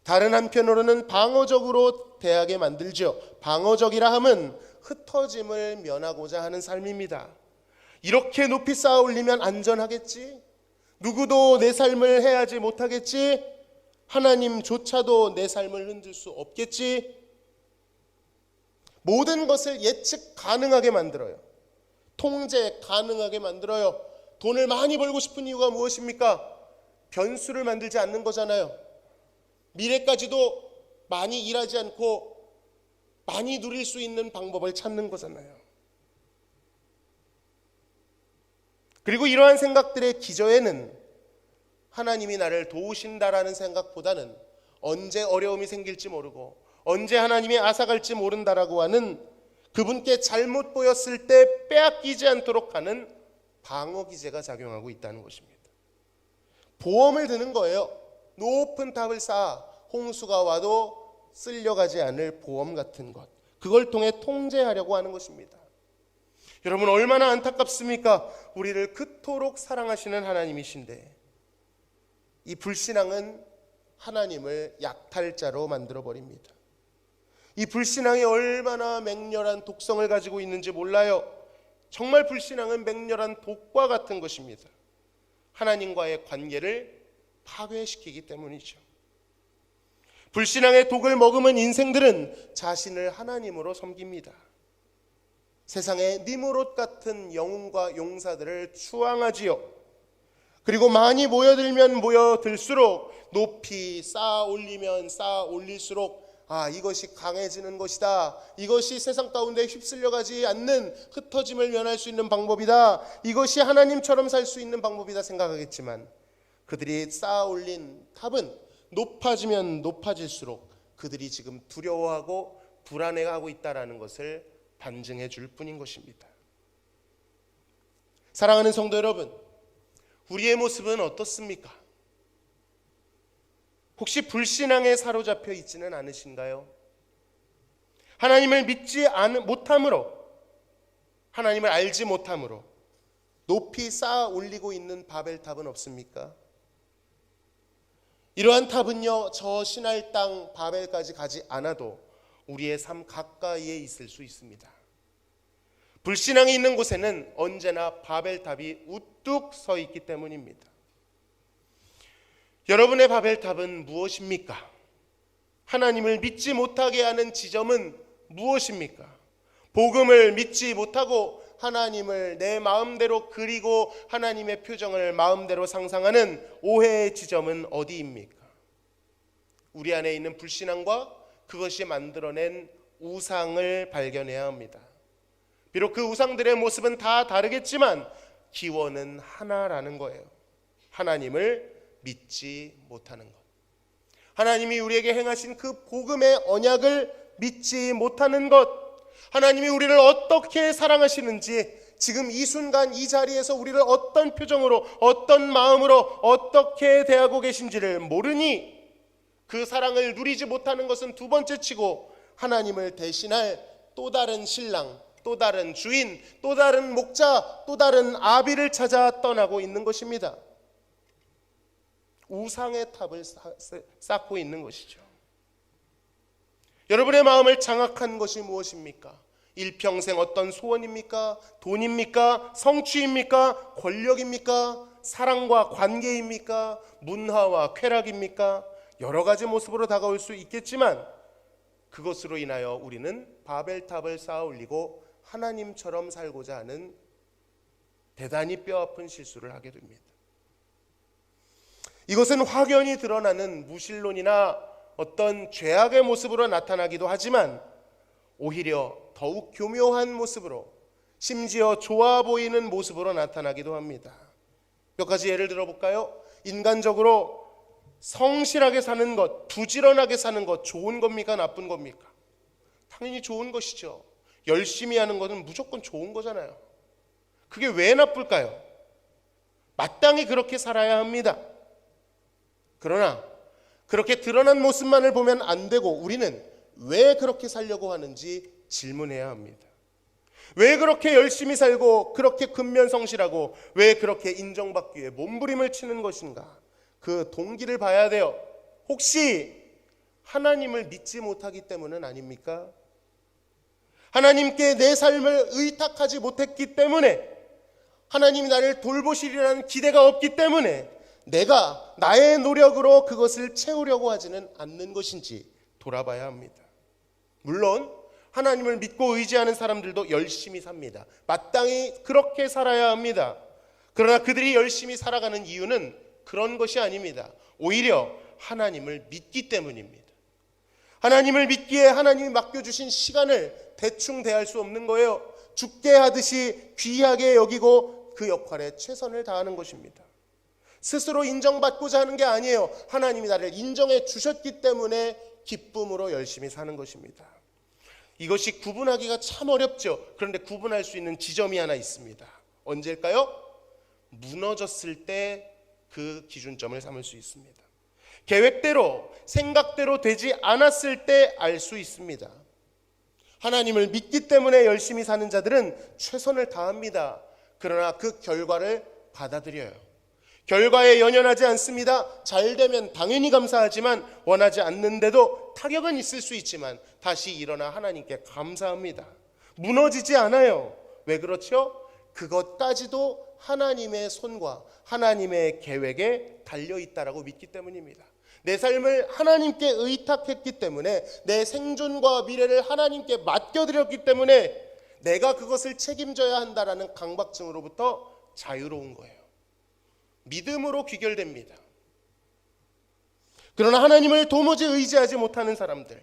다른 한편으로는 방어적으로 대하게 만들죠. 방어적이라 함은 흩어짐을 면하고자 하는 삶입니다. 이렇게 높이 쌓아 올리면 안전하겠지? 누구도 내 삶을 해하지 못하겠지? 하나님조차도 내 삶을 흔들 수 없겠지? 모든 것을 예측 가능하게 만들어요. 통제 가능하게 만들어요. 돈을 많이 벌고 싶은 이유가 무엇입니까? 변수를 만들지 않는 거잖아요. 미래까지도 많이 일하지 않고 많이 누릴 수 있는 방법을 찾는 거잖아요. 그리고 이러한 생각들의 기저에는 하나님이 나를 도우신다라는 생각보다는 언제 어려움이 생길지 모르고 언제 하나님이 앗아갈지 모른다라고 하는 그분께 잘못 보였을 때 빼앗기지 않도록 하는 방어 기제가 작용하고 있다는 것입니다. 보험을 드는 거예요. 높은 탑을 쌓아 홍수가 와도 쓸려가지 않을 보험 같은 것. 그걸 통해 통제하려고 하는 것입니다. 여러분 얼마나 안타깝습니까? 우리를 그토록 사랑하시는 하나님이신데 이 불신앙은 하나님을 약탈자로 만들어버립니다. 이 불신앙이 얼마나 맹렬한 독성을 가지고 있는지 몰라요. 정말 불신앙은 맹렬한 독과 같은 것입니다. 하나님과의 관계를 파괴시키기 때문이죠. 불신앙의 독을 머금은 인생들은 자신을 하나님으로 섬깁니다. 세상에 니무롯 같은 영웅과 용사들을 추앙하지요. 그리고 많이 모여들면 모여들수록 높이 쌓아 올리면 쌓아 올릴수록 이것이 강해지는 것이다. 이것이 세상 가운데 휩쓸려가지 않는 흩어짐을 면할 수 있는 방법이다. 이것이 하나님처럼 살 수 있는 방법이다 생각하겠지만 그들이 쌓아 올린 탑은 높아지면 높아질수록 그들이 지금 두려워하고 불안해하고 있다는 것을 반증해 줄 뿐인 것입니다. 사랑하는 성도 여러분, 우리의 모습은 어떻습니까? 혹시 불신앙에 사로잡혀 있지는 않으신가요? 하나님을 믿지 못함으로, 하나님을 알지 못함으로 높이 쌓아 올리고 있는 바벨탑은 없습니까? 이러한 탑은요, 저 신할 땅 바벨까지 가지 않아도 우리의 삶 가까이에 있을 수 있습니다. 불신앙이 있는 곳에는 언제나 바벨탑이 우뚝 서 있기 때문입니다. 여러분의 바벨탑은 무엇입니까? 하나님을 믿지 못하게 하는 지점은 무엇입니까? 복음을 믿지 못하고 하나님을 내 마음대로 그리고 하나님의 표정을 마음대로 상상하는 오해의 지점은 어디입니까? 우리 안에 있는 불신앙과 그것이 만들어낸 우상을 발견해야 합니다. 비록 그 우상들의 모습은 다 다르겠지만 기원은 하나라는 거예요. 하나님을 믿지 못하는 것. 하나님이 우리에게 행하신 그 복음의 언약을 믿지 못하는 것. 하나님이 우리를 어떻게 사랑하시는지 지금 이 순간 이 자리에서 우리를 어떤 표정으로 어떤 마음으로 어떻게 대하고 계신지를 모르니 그 사랑을 누리지 못하는 것은 두 번째 치고 하나님을 대신할 또 다른 신랑, 또 다른 주인, 또 다른 목자, 또 다른 아비를 찾아 떠나고 있는 것입니다. 우상의 탑을 쌓고 있는 것이죠. 여러분의 마음을 장악한 것이 무엇입니까? 일평생 어떤 소원입니까? 돈입니까? 성취입니까? 권력입니까? 사랑과 관계입니까? 문화와 쾌락입니까? 여러 가지 모습으로 다가올 수 있겠지만 그것으로 인하여 우리는 바벨탑을 쌓아 올리고 하나님처럼 살고자 하는 대단히 뼈아픈 실수를 하게 됩니다. 이것은 확연히 드러나는 무신론이나 어떤 죄악의 모습으로 나타나기도 하지만 오히려 더욱 교묘한 모습으로 심지어 좋아 보이는 모습으로 나타나기도 합니다. 몇 가지 예를 들어볼까요? 인간적으로 성실하게 사는 것, 부지런하게 사는 것 좋은 겁니까? 나쁜 겁니까? 당연히 좋은 것이죠. 열심히 하는 것은 무조건 좋은 거잖아요. 그게 왜 나쁠까요? 마땅히 그렇게 살아야 합니다. 그러나 그렇게 드러난 모습만을 보면 안 되고 우리는 왜 그렇게 살려고 하는지 질문해야 합니다. 왜 그렇게 열심히 살고 그렇게 근면성실하고 왜 그렇게 인정받기 위해 몸부림을 치는 것인가? 그 동기를 봐야 돼요. 혹시 하나님을 믿지 못하기 때문은 아닙니까? 하나님께 내 삶을 의탁하지 못했기 때문에 하나님이 나를 돌보시리라는 기대가 없기 때문에 내가 나의 노력으로 그것을 채우려고 하지는 않는 것인지 돌아봐야 합니다. 물론 하나님을 믿고 의지하는 사람들도 열심히 삽니다. 마땅히 그렇게 살아야 합니다. 그러나 그들이 열심히 살아가는 이유는 그런 것이 아닙니다. 오히려 하나님을 믿기 때문입니다. 하나님을 믿기에 하나님이 맡겨주신 시간을 대충 대할 수 없는 거예요. 죽게 하듯이 귀하게 여기고 그 역할에 최선을 다하는 것입니다. 스스로 인정받고자 하는 게 아니에요. 하나님이 나를 인정해 주셨기 때문에 기쁨으로 열심히 사는 것입니다. 이것이 구분하기가 참 어렵죠. 그런데 구분할 수 있는 지점이 하나 있습니다. 언제일까요? 무너졌을 때 그 기준점을 삼을 수 있습니다. 계획대로 생각대로 되지 않았을 때 알 수 있습니다. 하나님을 믿기 때문에 열심히 사는 자들은 최선을 다합니다. 그러나 그 결과를 받아들여요. 결과에 연연하지 않습니다. 잘 되면 당연히 감사하지만 원하지 않는데도 타격은 있을 수 있지만 다시 일어나 하나님께 감사합니다. 무너지지 않아요. 왜 그렇죠? 그것까지도 하나님의 손과 하나님의 계획에 달려있다라고 믿기 때문입니다. 내 삶을 하나님께 의탁했기 때문에, 내 생존과 미래를 하나님께 맡겨드렸기 때문에 내가 그것을 책임져야 한다라는 강박증으로부터 자유로운 거예요. 믿음으로 귀결됩니다. 그러나 하나님을 도무지 의지하지 못하는 사람들,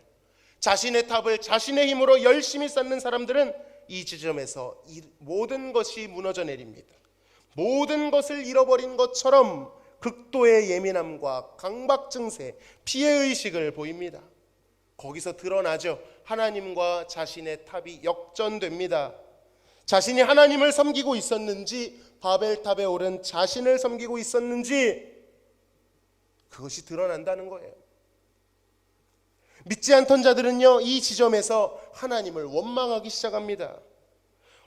자신의 탑을 자신의 힘으로 열심히 쌓는 사람들은 이 지점에서 모든 것이 무너져 내립니다. 모든 것을 잃어버린 것처럼 극도의 예민함과 강박증세, 피해의식을 보입니다. 거기서 드러나죠. 하나님과 자신의 탑이 역전됩니다. 자신이 하나님을 섬기고 있었는지, 바벨탑에 오른 자신을 섬기고 있었는지, 그것이 드러난다는 거예요. 믿지 않던 자들은요, 이 지점에서 하나님을 원망하기 시작합니다.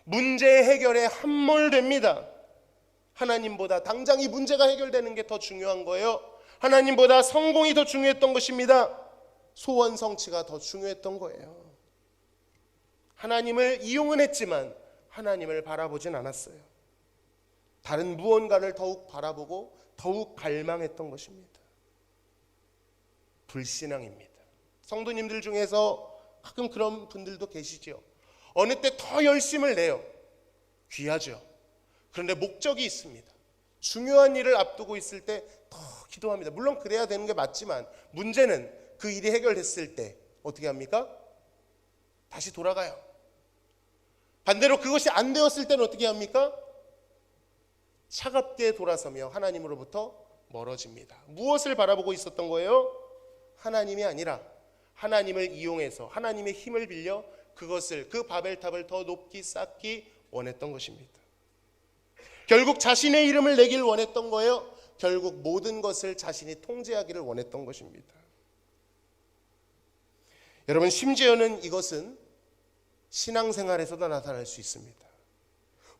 문제 해결에 함몰됩니다. 하나님보다 당장 이 문제가 해결되는 게 더 중요한 거예요. 하나님보다 성공이 더 중요했던 것입니다. 소원 성취가 더 중요했던 거예요. 하나님을 이용은 했지만 하나님을 바라보진 않았어요. 다른 무언가를 더욱 바라보고 더욱 갈망했던 것입니다. 불신앙입니다. 성도님들 중에서 가끔 그런 분들도 계시죠. 어느 때 더 열심을 내요. 귀하죠. 그런데 목적이 있습니다. 중요한 일을 앞두고 있을 때 더 기도합니다. 물론 그래야 되는 게 맞지만 문제는 그 일이 해결됐을 때 어떻게 합니까? 다시 돌아가요. 반대로 그것이 안 되었을 때는 어떻게 합니까? 차갑게 돌아서며 하나님으로부터 멀어집니다. 무엇을 바라보고 있었던 거예요? 하나님이 아니라 하나님을 이용해서 하나님의 힘을 빌려 그것을, 그 바벨탑을 더 높이 쌓기 원했던 것입니다. 결국 자신의 이름을 내길 원했던 거예요. 결국 모든 것을 자신이 통제하기를 원했던 것입니다. 여러분, 심지어는 이것은 신앙생활에서도 나타날 수 있습니다.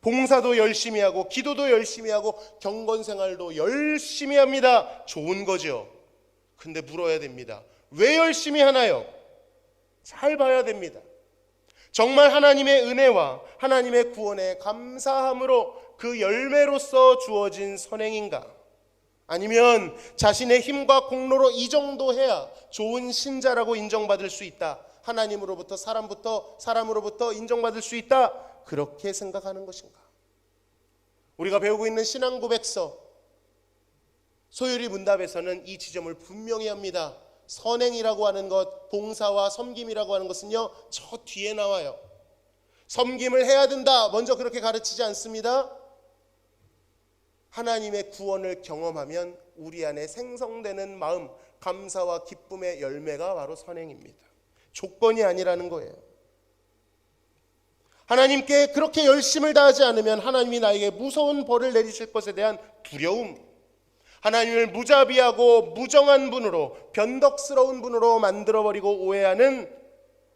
봉사도 열심히 하고 기도도 열심히 하고 경건생활도 열심히 합니다. 좋은 거죠. 근데 물어야 됩니다. 왜 열심히 하나요? 잘 봐야 됩니다. 정말 하나님의 은혜와 하나님의 구원에 감사함으로 그 열매로서 주어진 선행인가? 아니면 자신의 힘과 공로로 이 정도 해야 좋은 신자라고 인정받을 수 있다, 하나님으로부터 사람으로부터 인정받을 수 있다, 그렇게 생각하는 것인가? 우리가 배우고 있는 신앙고백서 소율이 문답에서는 이 지점을 분명히 합니다. 선행이라고 하는 것, 봉사와 섬김이라고 하는 것은요, 저 뒤에 나와요. 섬김을 해야 된다, 먼저 그렇게 가르치지 않습니다. 하나님의 구원을 경험하면 우리 안에 생성되는 마음, 감사와 기쁨의 열매가 바로 선행입니다. 조건이 아니라는 거예요. 하나님께 그렇게 열심을 다하지 않으면 하나님이 나에게 무서운 벌을 내리실 것에 대한 두려움, 하나님을 무자비하고 무정한 분으로, 변덕스러운 분으로 만들어버리고 오해하는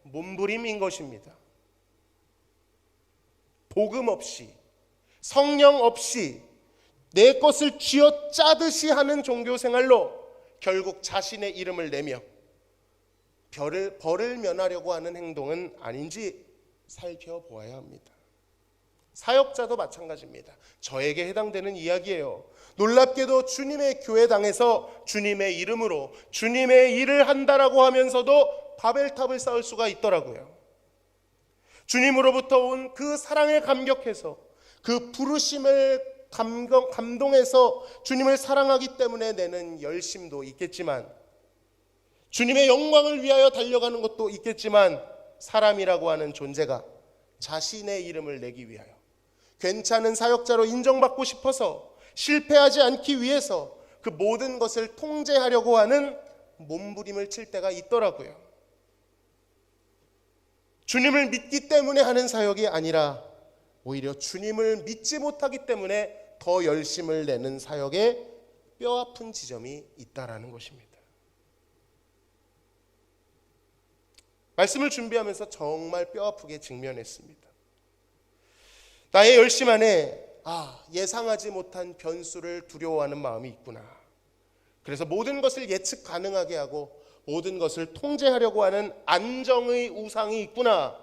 몸부림인 것입니다. 복음 없이, 성령 없이 내 것을 쥐어짜듯이 하는 종교생활로 결국 자신의 이름을 내며 벌을 면하려고 하는 행동은 아닌지 살펴보아야 합니다. 사역자도 마찬가지입니다. 저에게 해당되는 이야기예요. 놀랍게도 주님의 교회당에서 주님의 이름으로 주님의 일을 한다라고 하면서도 바벨탑을 쌓을 수가 있더라고요. 주님으로부터 온 그 사랑에 감격해서, 그 부르심을 감동해서 주님을 사랑하기 때문에 내는 열심도 있겠지만, 주님의 영광을 위하여 달려가는 것도 있겠지만, 사람이라고 하는 존재가 자신의 이름을 내기 위하여 괜찮은 사역자로 인정받고 싶어서 실패하지 않기 위해서 그 모든 것을 통제하려고 하는 몸부림을 칠 때가 있더라고요. 주님을 믿기 때문에 하는 사역이 아니라 오히려 주님을 믿지 못하기 때문에 더 열심을 내는 사역에 뼈아픈 지점이 있다라는 것입니다. 말씀을 준비하면서 정말 뼈아프게 직면했습니다. 나의 열심 안에 예상하지 못한 변수를 두려워하는 마음이 있구나. 그래서 모든 것을 예측 가능하게 하고 모든 것을 통제하려고 하는 안정의 우상이 있구나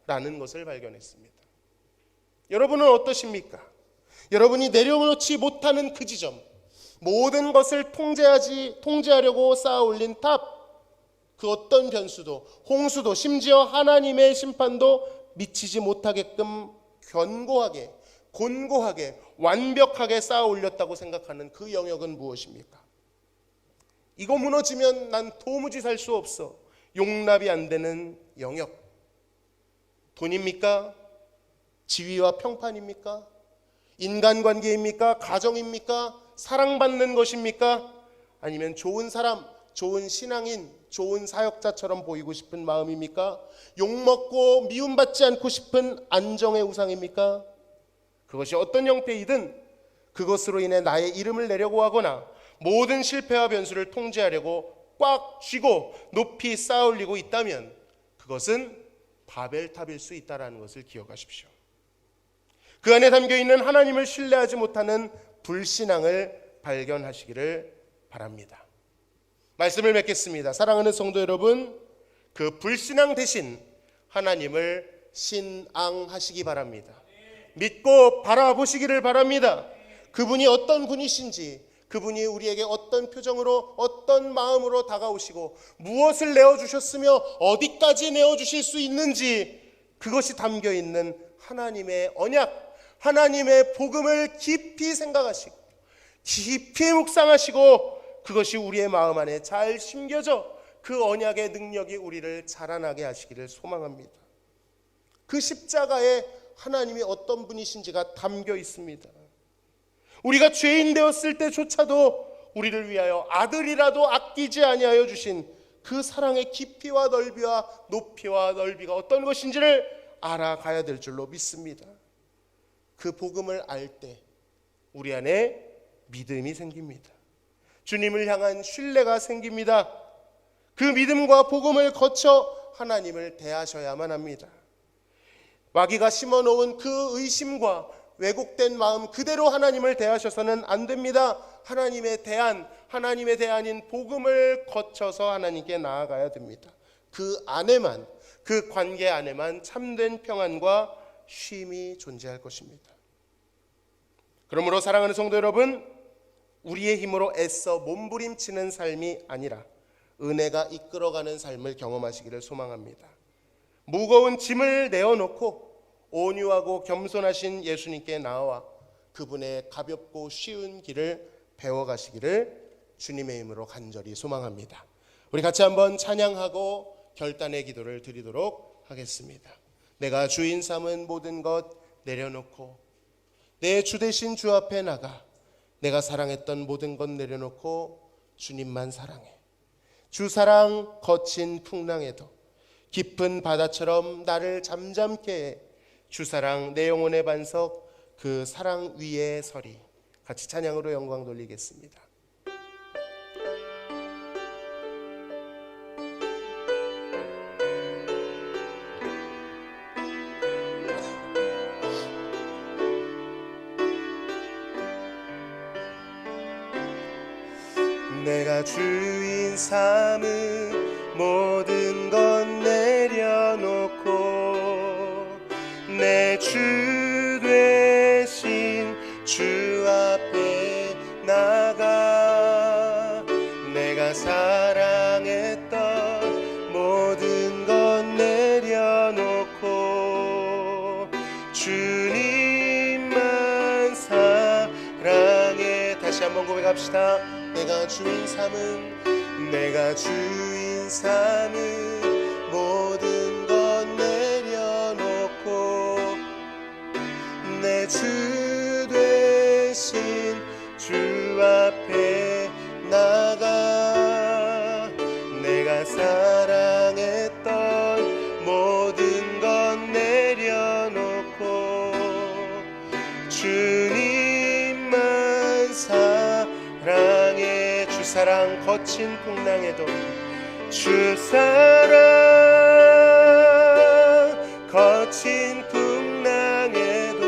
라는 것을 발견했습니다. 여러분은 어떠십니까? 여러분이 내려놓지 못하는 그 지점, 모든 것을 통제하려고 쌓아 올린 탑, 그 어떤 변수도, 홍수도, 심지어 하나님의 심판도 미치지 못하게끔 견고하게, 곤고하게, 완벽하게 쌓아 올렸다고 생각하는 그 영역은 무엇입니까? 이거 무너지면 난 도무지 살 수 없어. 용납이 안 되는 영역. 돈입니까? 지위와 평판입니까? 인간관계입니까? 가정입니까? 사랑받는 것입니까? 아니면 좋은 사람, 좋은 신앙인, 좋은 사역자처럼 보이고 싶은 마음입니까? 욕먹고 미움받지 않고 싶은 안정의 우상입니까? 그것이 어떤 형태이든 그것으로 인해 나의 이름을 내려고 하거나 모든 실패와 변수를 통제하려고 꽉 쥐고 높이 쌓아 올리고 있다면 그것은 바벨탑일 수 있다는 것을 기억하십시오. 그 안에 담겨있는 하나님을 신뢰하지 못하는 불신앙을 발견하시기를 바랍니다. 말씀을 맺겠습니다. 사랑하는 성도 여러분, 그 불신앙 대신 하나님을 신앙하시기 바랍니다. 믿고 바라보시기를 바랍니다. 그분이 어떤 분이신지, 그분이 우리에게 어떤 표정으로 어떤 마음으로 다가오시고 무엇을 내어주셨으며 어디까지 내어주실 수 있는지, 그것이 담겨있는 하나님의 언약, 하나님의 복음을 깊이 생각하시고 깊이 묵상하시고 그것이 우리의 마음 안에 잘 심겨져 그 언약의 능력이 우리를 자라나게 하시기를 소망합니다. 그 십자가에 하나님이 어떤 분이신지가 담겨 있습니다. 우리가 죄인 되었을 때조차도 우리를 위하여 아들이라도 아끼지 아니하여 주신 그 사랑의 깊이와 넓이와 높이와 넓이가 어떤 것인지를 알아가야 될 줄로 믿습니다. 그 복음을 알 때 우리 안에 믿음이 생깁니다. 주님을 향한 신뢰가 생깁니다. 그 믿음과 복음을 거쳐 하나님을 대하셔야만 합니다. 마귀가 심어놓은 그 의심과 왜곡된 마음 그대로 하나님을 대하셔서는 안 됩니다. 하나님의 대안인 복음을 거쳐서 하나님께 나아가야 됩니다. 그 안에만, 그 관계 안에만 참된 평안과 쉼이 존재할 것입니다. 그러므로 사랑하는 성도 여러분, 우리의 힘으로 애써 몸부림치는 삶이 아니라 은혜가 이끌어가는 삶을 경험하시기를 소망합니다. 무거운 짐을 내어놓고 온유하고 겸손하신 예수님께 나와 그분의 가볍고 쉬운 길을 배워가시기를 주님의 이름으로 간절히 소망합니다. 우리 같이 한번 찬양하고 결단의 기도를 드리도록 하겠습니다. 내가 주인 삼은 모든 것 내려놓고 내 주 되신 주 앞에 나가 내가 사랑했던 모든 것 내려놓고 주님만 사랑해. 주 사랑 거친 풍랑에도 깊은 바다처럼 나를 잠잠케 해. 주 사랑 내 영혼의 반석 그 사랑 위에 서리. 같이 찬양으로 영광 돌리겠습니다. 내가 주인 삼은 모든 것 내려놓고 내 주 되신 주 앞에 나가 내가 사랑했던 모든 것 내려놓고 주님만 사랑해. 다시 한번 고백합시다. 내가 주인 삼은 모든 것 내려놓고 내 주 되신 사랑 거친 풍랑에도 주 사랑 거친 풍랑에도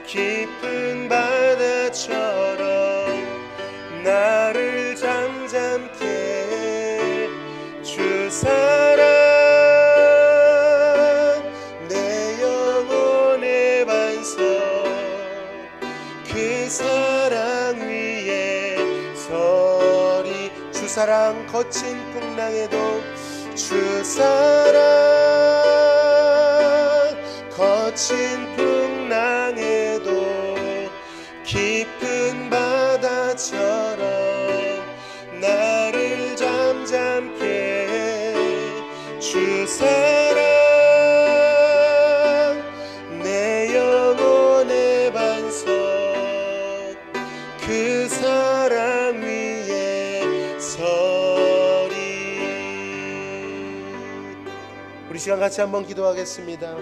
깊은 바다처럼 나를 잠잠케 해. 주 사랑 내 영혼의 반석 그 사랑 위에 서리. 주 사랑 거친 풍랑에도 주 사랑 거친 풍랑에도 깊은 바다처럼 나를 잠잠케 해. 주 사랑 내 영혼의 반석 그 사랑 위에 서리. 우리 시간 같이 한번 기도하겠습니다.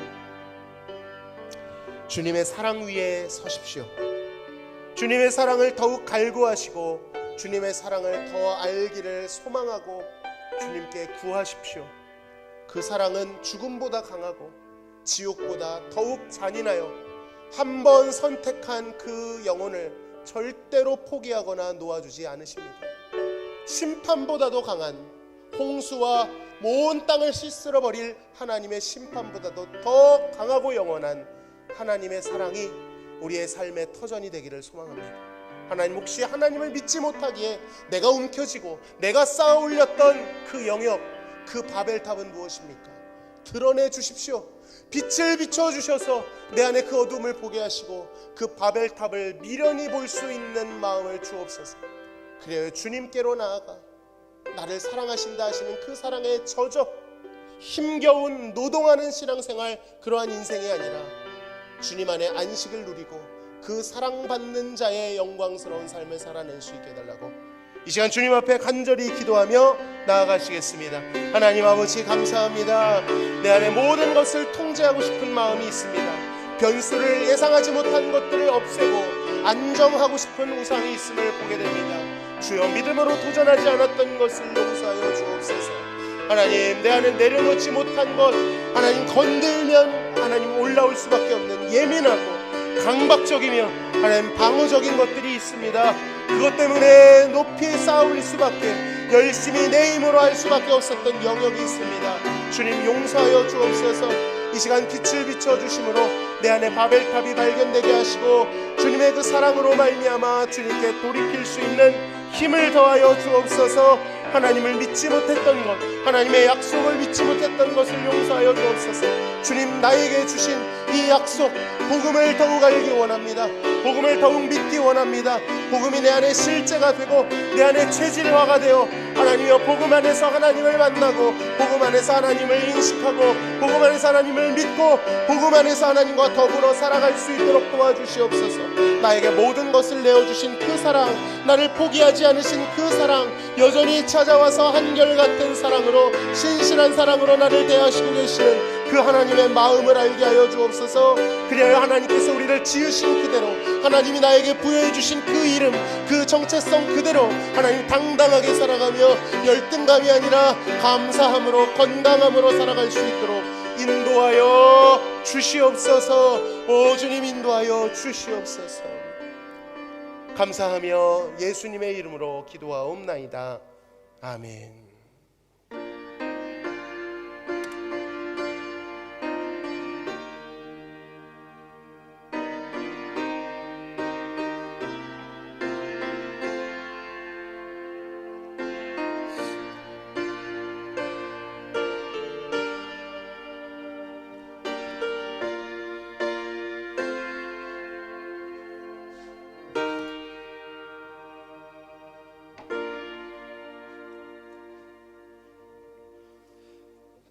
주님의 사랑 위에 서십시오. 주님의 사랑을 더욱 갈구하시고 주님의 사랑을 더 알기를 소망하고 주님께 구하십시오. 그 사랑은 죽음보다 강하고 지옥보다 더욱 잔인하여 한 번 선택한 그 영혼을 절대로 포기하거나 놓아주지 않으십니다. 심판보다도 강한 홍수와 온 땅을 씻으러 버릴 하나님의 심판보다도 더 강하고 영원한 하나님의 사랑이 우리의 삶의 터전이 되기를 소망합니다. 하나님, 혹시 하나님을 믿지 못하기에 내가 움켜쥐고 내가 쌓아 올렸던 그 영역, 그 바벨탑은 무엇입니까? 드러내 주십시오. 빛을 비춰 주셔서 내 안에 그 어둠을 보게 하시고 그 바벨탑을 미련히 볼 수 있는 마음을 주옵소서. 그래요, 주님께로 나아가 나를 사랑하신다 하시는 그 사랑에 젖어 힘겨운 노동하는 신앙생활, 그러한 인생이 아니라 주님 안에 안식을 누리고 그 사랑받는 자의 영광스러운 삶을 살아낼 수 있게 해달라고 이 시간 주님 앞에 간절히 기도하며 나아가시겠습니다. 하나님 아버지, 감사합니다. 내 안에 모든 것을 통제하고 싶은 마음이 있습니다. 변수를 예상하지 못한 것들을 없애고 안정하고 싶은 우상이 있음을 보게 됩니다. 주여, 믿음으로 도전하지 않았던 것을 용서하여 주옵소서. 하나님, 내 안에 내려놓지 못한 것, 하나님 건들면 하나님 올라올 수밖에 없는 예민하고 강박적이며 하나님 방어적인 것들이 있습니다. 그것 때문에 높이 쌓아올릴 수밖에, 열심히 내 힘으로 할 수밖에 없었던 영역이 있습니다. 주님, 용서하여 주옵소서. 이 시간 빛을 비춰주심으로 내 안에 바벨탑이 발견되게 하시고 주님의 그 사랑으로 말미암아 주님께 돌이킬 수 있는 힘을 더하여 주옵소서. 하나님을 믿지 못했던 것, 하나님의 약속을 믿지 못했던 것을 용서하여 주옵소서. 주님, 나에게 주신 이 약속, 복음을 더욱 알기 원합니다. 복음을 더욱 믿기 원합니다. 복음이 내 안에 실제가 되고 내 안에 체질화가 되어 하나님이여 복음 안에서 하나님을 만나고 복음 안에서 하나님을 인식하고 복음 안에서 하나님을 믿고 복음 안에서 하나님과 더불어 살아갈 수 있도록 도와주시옵소서. 나에게 모든 것을 내어주신 그 사랑, 나를 포기하지 않으신 그 사랑, 여전히 찾아와서 한결같은 사랑으로, 신실한 사랑으로 나를 대하시고 계시는 그 하나님의 마음을 알게 하여 주옵소서. 그리하여 하나님께서 우리를 지으신 그대로, 하나님이 나에게 부여해 주신 그 이름, 그 정체성 그대로 하나님 당당하게 살아가며 열등감이 아니라 감사함으로, 건강함으로 살아갈 수 있도록 인도하여 주시옵소서. 오 주님, 인도하여 주시옵소서. 감사하며 예수님의 이름으로 기도하옵나이다. 아멘.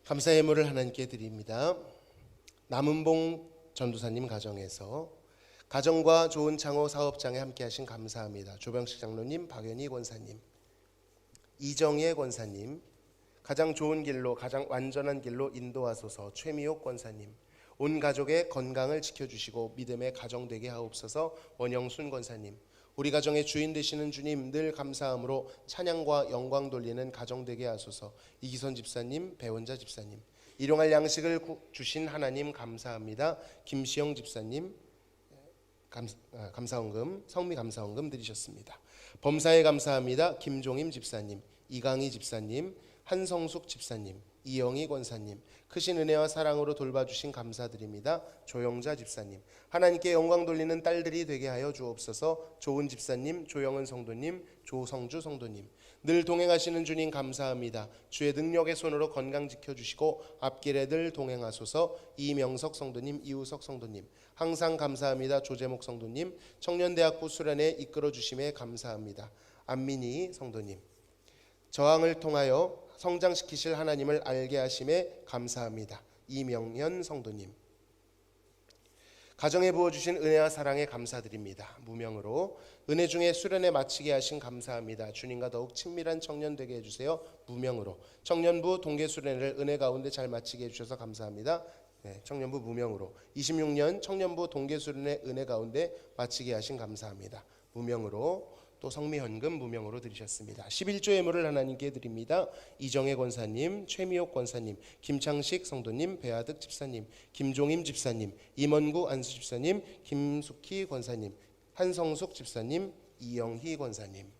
감사의 예물을 하나님께 드립니다. 남은봉 전도사님 가정에서 가정과 좋은 창호 사업장에 함께 하신 감사합니다. 조병식 장로님, 박연희 권사님, 이정예 권사님, 가장 좋은 길로, 가장 완전한 길로 인도하소서. 최미옥 권사님, 온 가족의 건강을 지켜주시고 믿음의 가정 되게 하옵소서. 원영순 권사님, 우리 가정의 주인 되시는 주님 늘 감사함으로 찬양과 영광 돌리는 가정 되게 하소서. 이기선 집사님, 배원자 집사님, 일용할 양식을 주신 하나님 감사합니다. 김시영 집사님 감사원금, 성미 감사원금 드리셨습니다. 범사에 감사합니다. 김종임 집사님, 이강희 집사님, 한성숙 집사님, 이영희 권사님, 크신 은혜와 사랑으로 돌봐주신 감사드립니다. 조영자 집사님, 하나님께 영광 돌리는 딸들이 되게 하여 주옵소서. 조은 집사님, 조영은 성도님, 조성주 성도님, 늘 동행하시는 주님 감사합니다. 주의 능력의 손으로 건강 지켜주시고 앞길에 늘 동행하소서. 이명석 성도님, 이우석 성도님, 항상 감사합니다. 조재목 성도님, 청년대학부 수련회 이끌어 주심에 감사합니다. 안민희 성도님, 저항을 통하여 성장시키실 하나님을 알게 하심에 감사합니다. 이명현 성도님, 가정에 부어주신 은혜와 사랑에 감사드립니다. 무명으로 은혜 중에 수련회 마치게 하신 감사합니다. 주님과 더욱 친밀한 청년 되게 해주세요. 무명으로 청년부 동계 수련회를 은혜 가운데 잘 마치게 해주셔서 감사합니다. 네, 청년부 무명으로 26년 청년부 동계 수련회 은혜 가운데 마치게 하신 감사합니다. 무명으로 또 성미헌금 무명으로 드리셨습니다. 11조 예물을 하나님께 드립니다. 이정혜 권사님, 최미옥 권사님, 김창식 성도님, 배아득 집사님, 김종임 집사님, 임원구 안수 집사님, 김숙희 권사님, 한성숙 집사님, 이영희 권사님,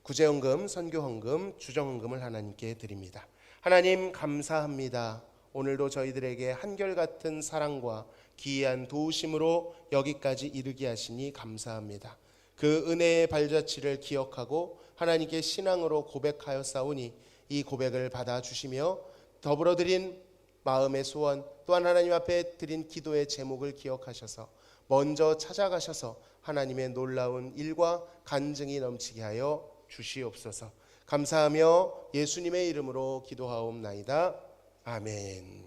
구제헌금, 선교헌금, 주정헌금을 하나님께 드립니다. 하나님 감사합니다. 오늘도 저희들에게 한결같은 사랑과 기이한 도우심으로 여기까지 이르게 하시니 감사합니다. 그 은혜의 발자취를 기억하고 하나님께 신앙으로 고백하여 싸우니 이 고백을 받아주시며 더불어 드린 마음의 소원, 또한 하나님 앞에 드린 기도의 제목을 기억하셔서 먼저 찾아가셔서 하나님의 놀라운 일과 간증이 넘치게 하여 주시옵소서. 감사하며 예수님의 이름으로 기도하옵나이다. 아멘.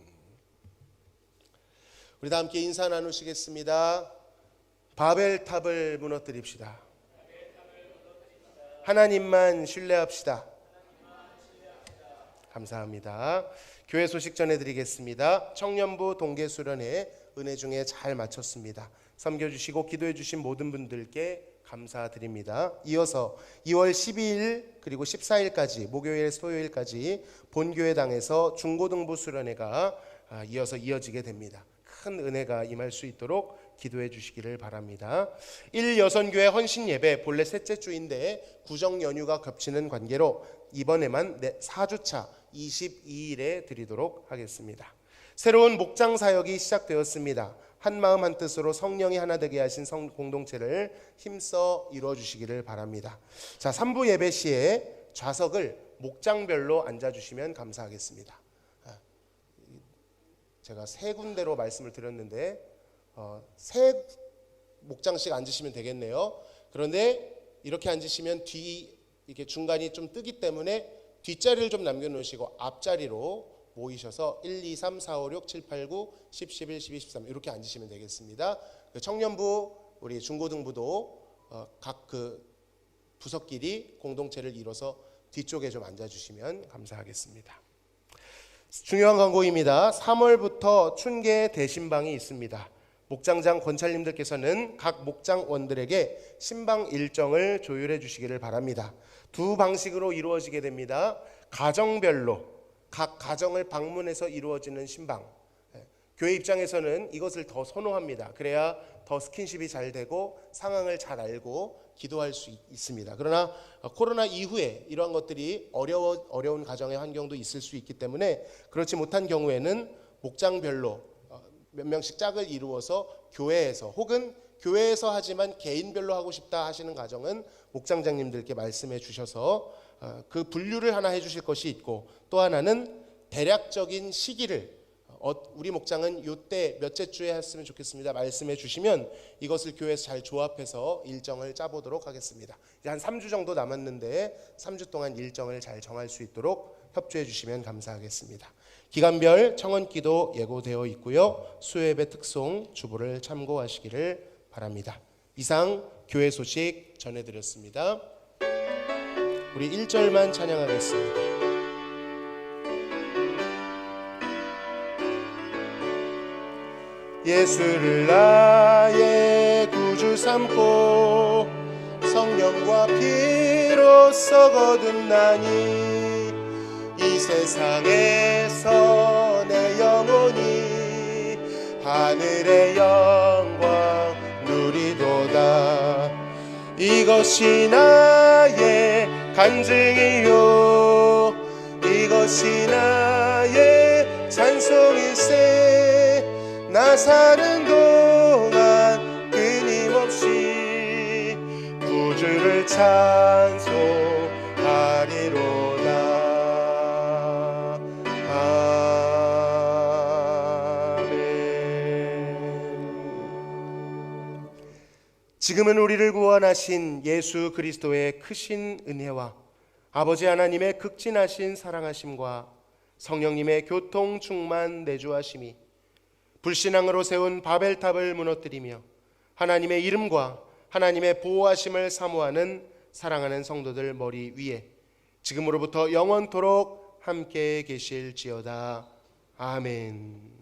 우리 다 함께 인사 나누시겠습니다. 바벨탑을 무너뜨립시다. 하나님만 신뢰합시다. 감사합니다. 교회 소식 전해드리겠습니다. 청년부 동계수련회 은혜 중에 잘 마쳤습니다. 섬겨주시고 기도해주신 모든 분들께 감사드립니다. 이어서 2월 12일 그리고 14일까지 목요일 토요일까지 본교회당에서 중고등부 수련회가 이어서 이어지게 됩니다. 큰 은혜가 임할 수 있도록 기도해 주시기를 바랍니다. 1여선교회 헌신예배 본래 셋째 주인데 구정 연휴가 겹치는 관계로 이번에만 4주차 22일에 드리도록 하겠습니다. 새로운 목장 사역이 시작되었습니다. 한마음 한뜻으로 성령이 하나 되게 하신 공동체를 힘써 이루어 주시기를 바랍니다. 자, 3부 예배 시에 좌석을 목장별로 앉아주시면 감사하겠습니다. 제가 세 군데로 말씀을 드렸는데 세 목장씩 앉으시면 되겠네요. 그런데 이렇게 앉으시면 이렇게 중간이 좀 뜨기 때문에 뒷자리를 좀 남겨놓으시고 앞자리로 모이셔서 1, 2, 3, 4, 5, 6, 7, 8, 9, 10, 11, 12, 13 이렇게 앉으시면 되겠습니다. 청년부, 우리 중고등부도 각 그 부서끼리 공동체를 이뤄서 뒤쪽에 좀 앉아주시면 감사하겠습니다. 중요한 광고입니다. 3월부터 춘계 대신방이 있습니다. 목장장 권찰님들께서는 각 목장원들에게 신방 일정을 조율해 주시기를 바랍니다. 두 방식으로 이루어지게 됩니다. 가정별로 각 가정을 방문해서 이루어지는 신방. 교회 입장에서는 이것을 더 선호합니다. 그래야 더 스킨십이 잘 되고 상황을 잘 알고 기도할 수 있습니다. 그러나 코로나 이후에 이러한 것들이 어려운 가정의 환경도 있을 수 있기 때문에 그렇지 못한 경우에는 목장별로 몇 명씩 짝을 이루어서 교회에서 혹은 교회에서 하지만 개인별로 하고 싶다 하시는 가정은 목장장님들께 말씀해 주셔서 그 분류를 하나 해주실 것이 있고, 또 하나는 대략적인 시기를 우리 목장은 이때 몇째 주에 했으면 좋겠습니다 말씀해 주시면 이것을 교회에서 잘 조합해서 일정을 짜보도록 하겠습니다. 이제 한 3주 정도 남았는데 3주 동안 일정을 잘 정할 수 있도록 협조해 주시면 감사하겠습니다. 기간별 청원기도 예고되어 있고요. 수요예배 특송 주보를 참고하시기를 바랍니다. 이상 교회 소식 전해드렸습니다. 우리 1절만 찬양하겠습니다. 예수를 나의 구주 삼고 성령과 피로써 거듭나니 이 세상에서 내 영혼이 하늘의 영광 누리도다. 이것이 나의 간증이요 이것이 나의 찬송일세. 나 사는 동안 끊임없이 구주를 찬송하리로다. 지금은 우리를 구원하신 예수 그리스도의 크신 은혜와 아버지 하나님의 극진하신 사랑하심과 성령님의 교통 충만 내주하심이 불신앙으로 세운 바벨탑을 무너뜨리며 하나님의 이름과 하나님의 보호하심을 사모하는 사랑하는 성도들 머리 위에 지금으로부터 영원토록 함께 계실지어다. 아멘.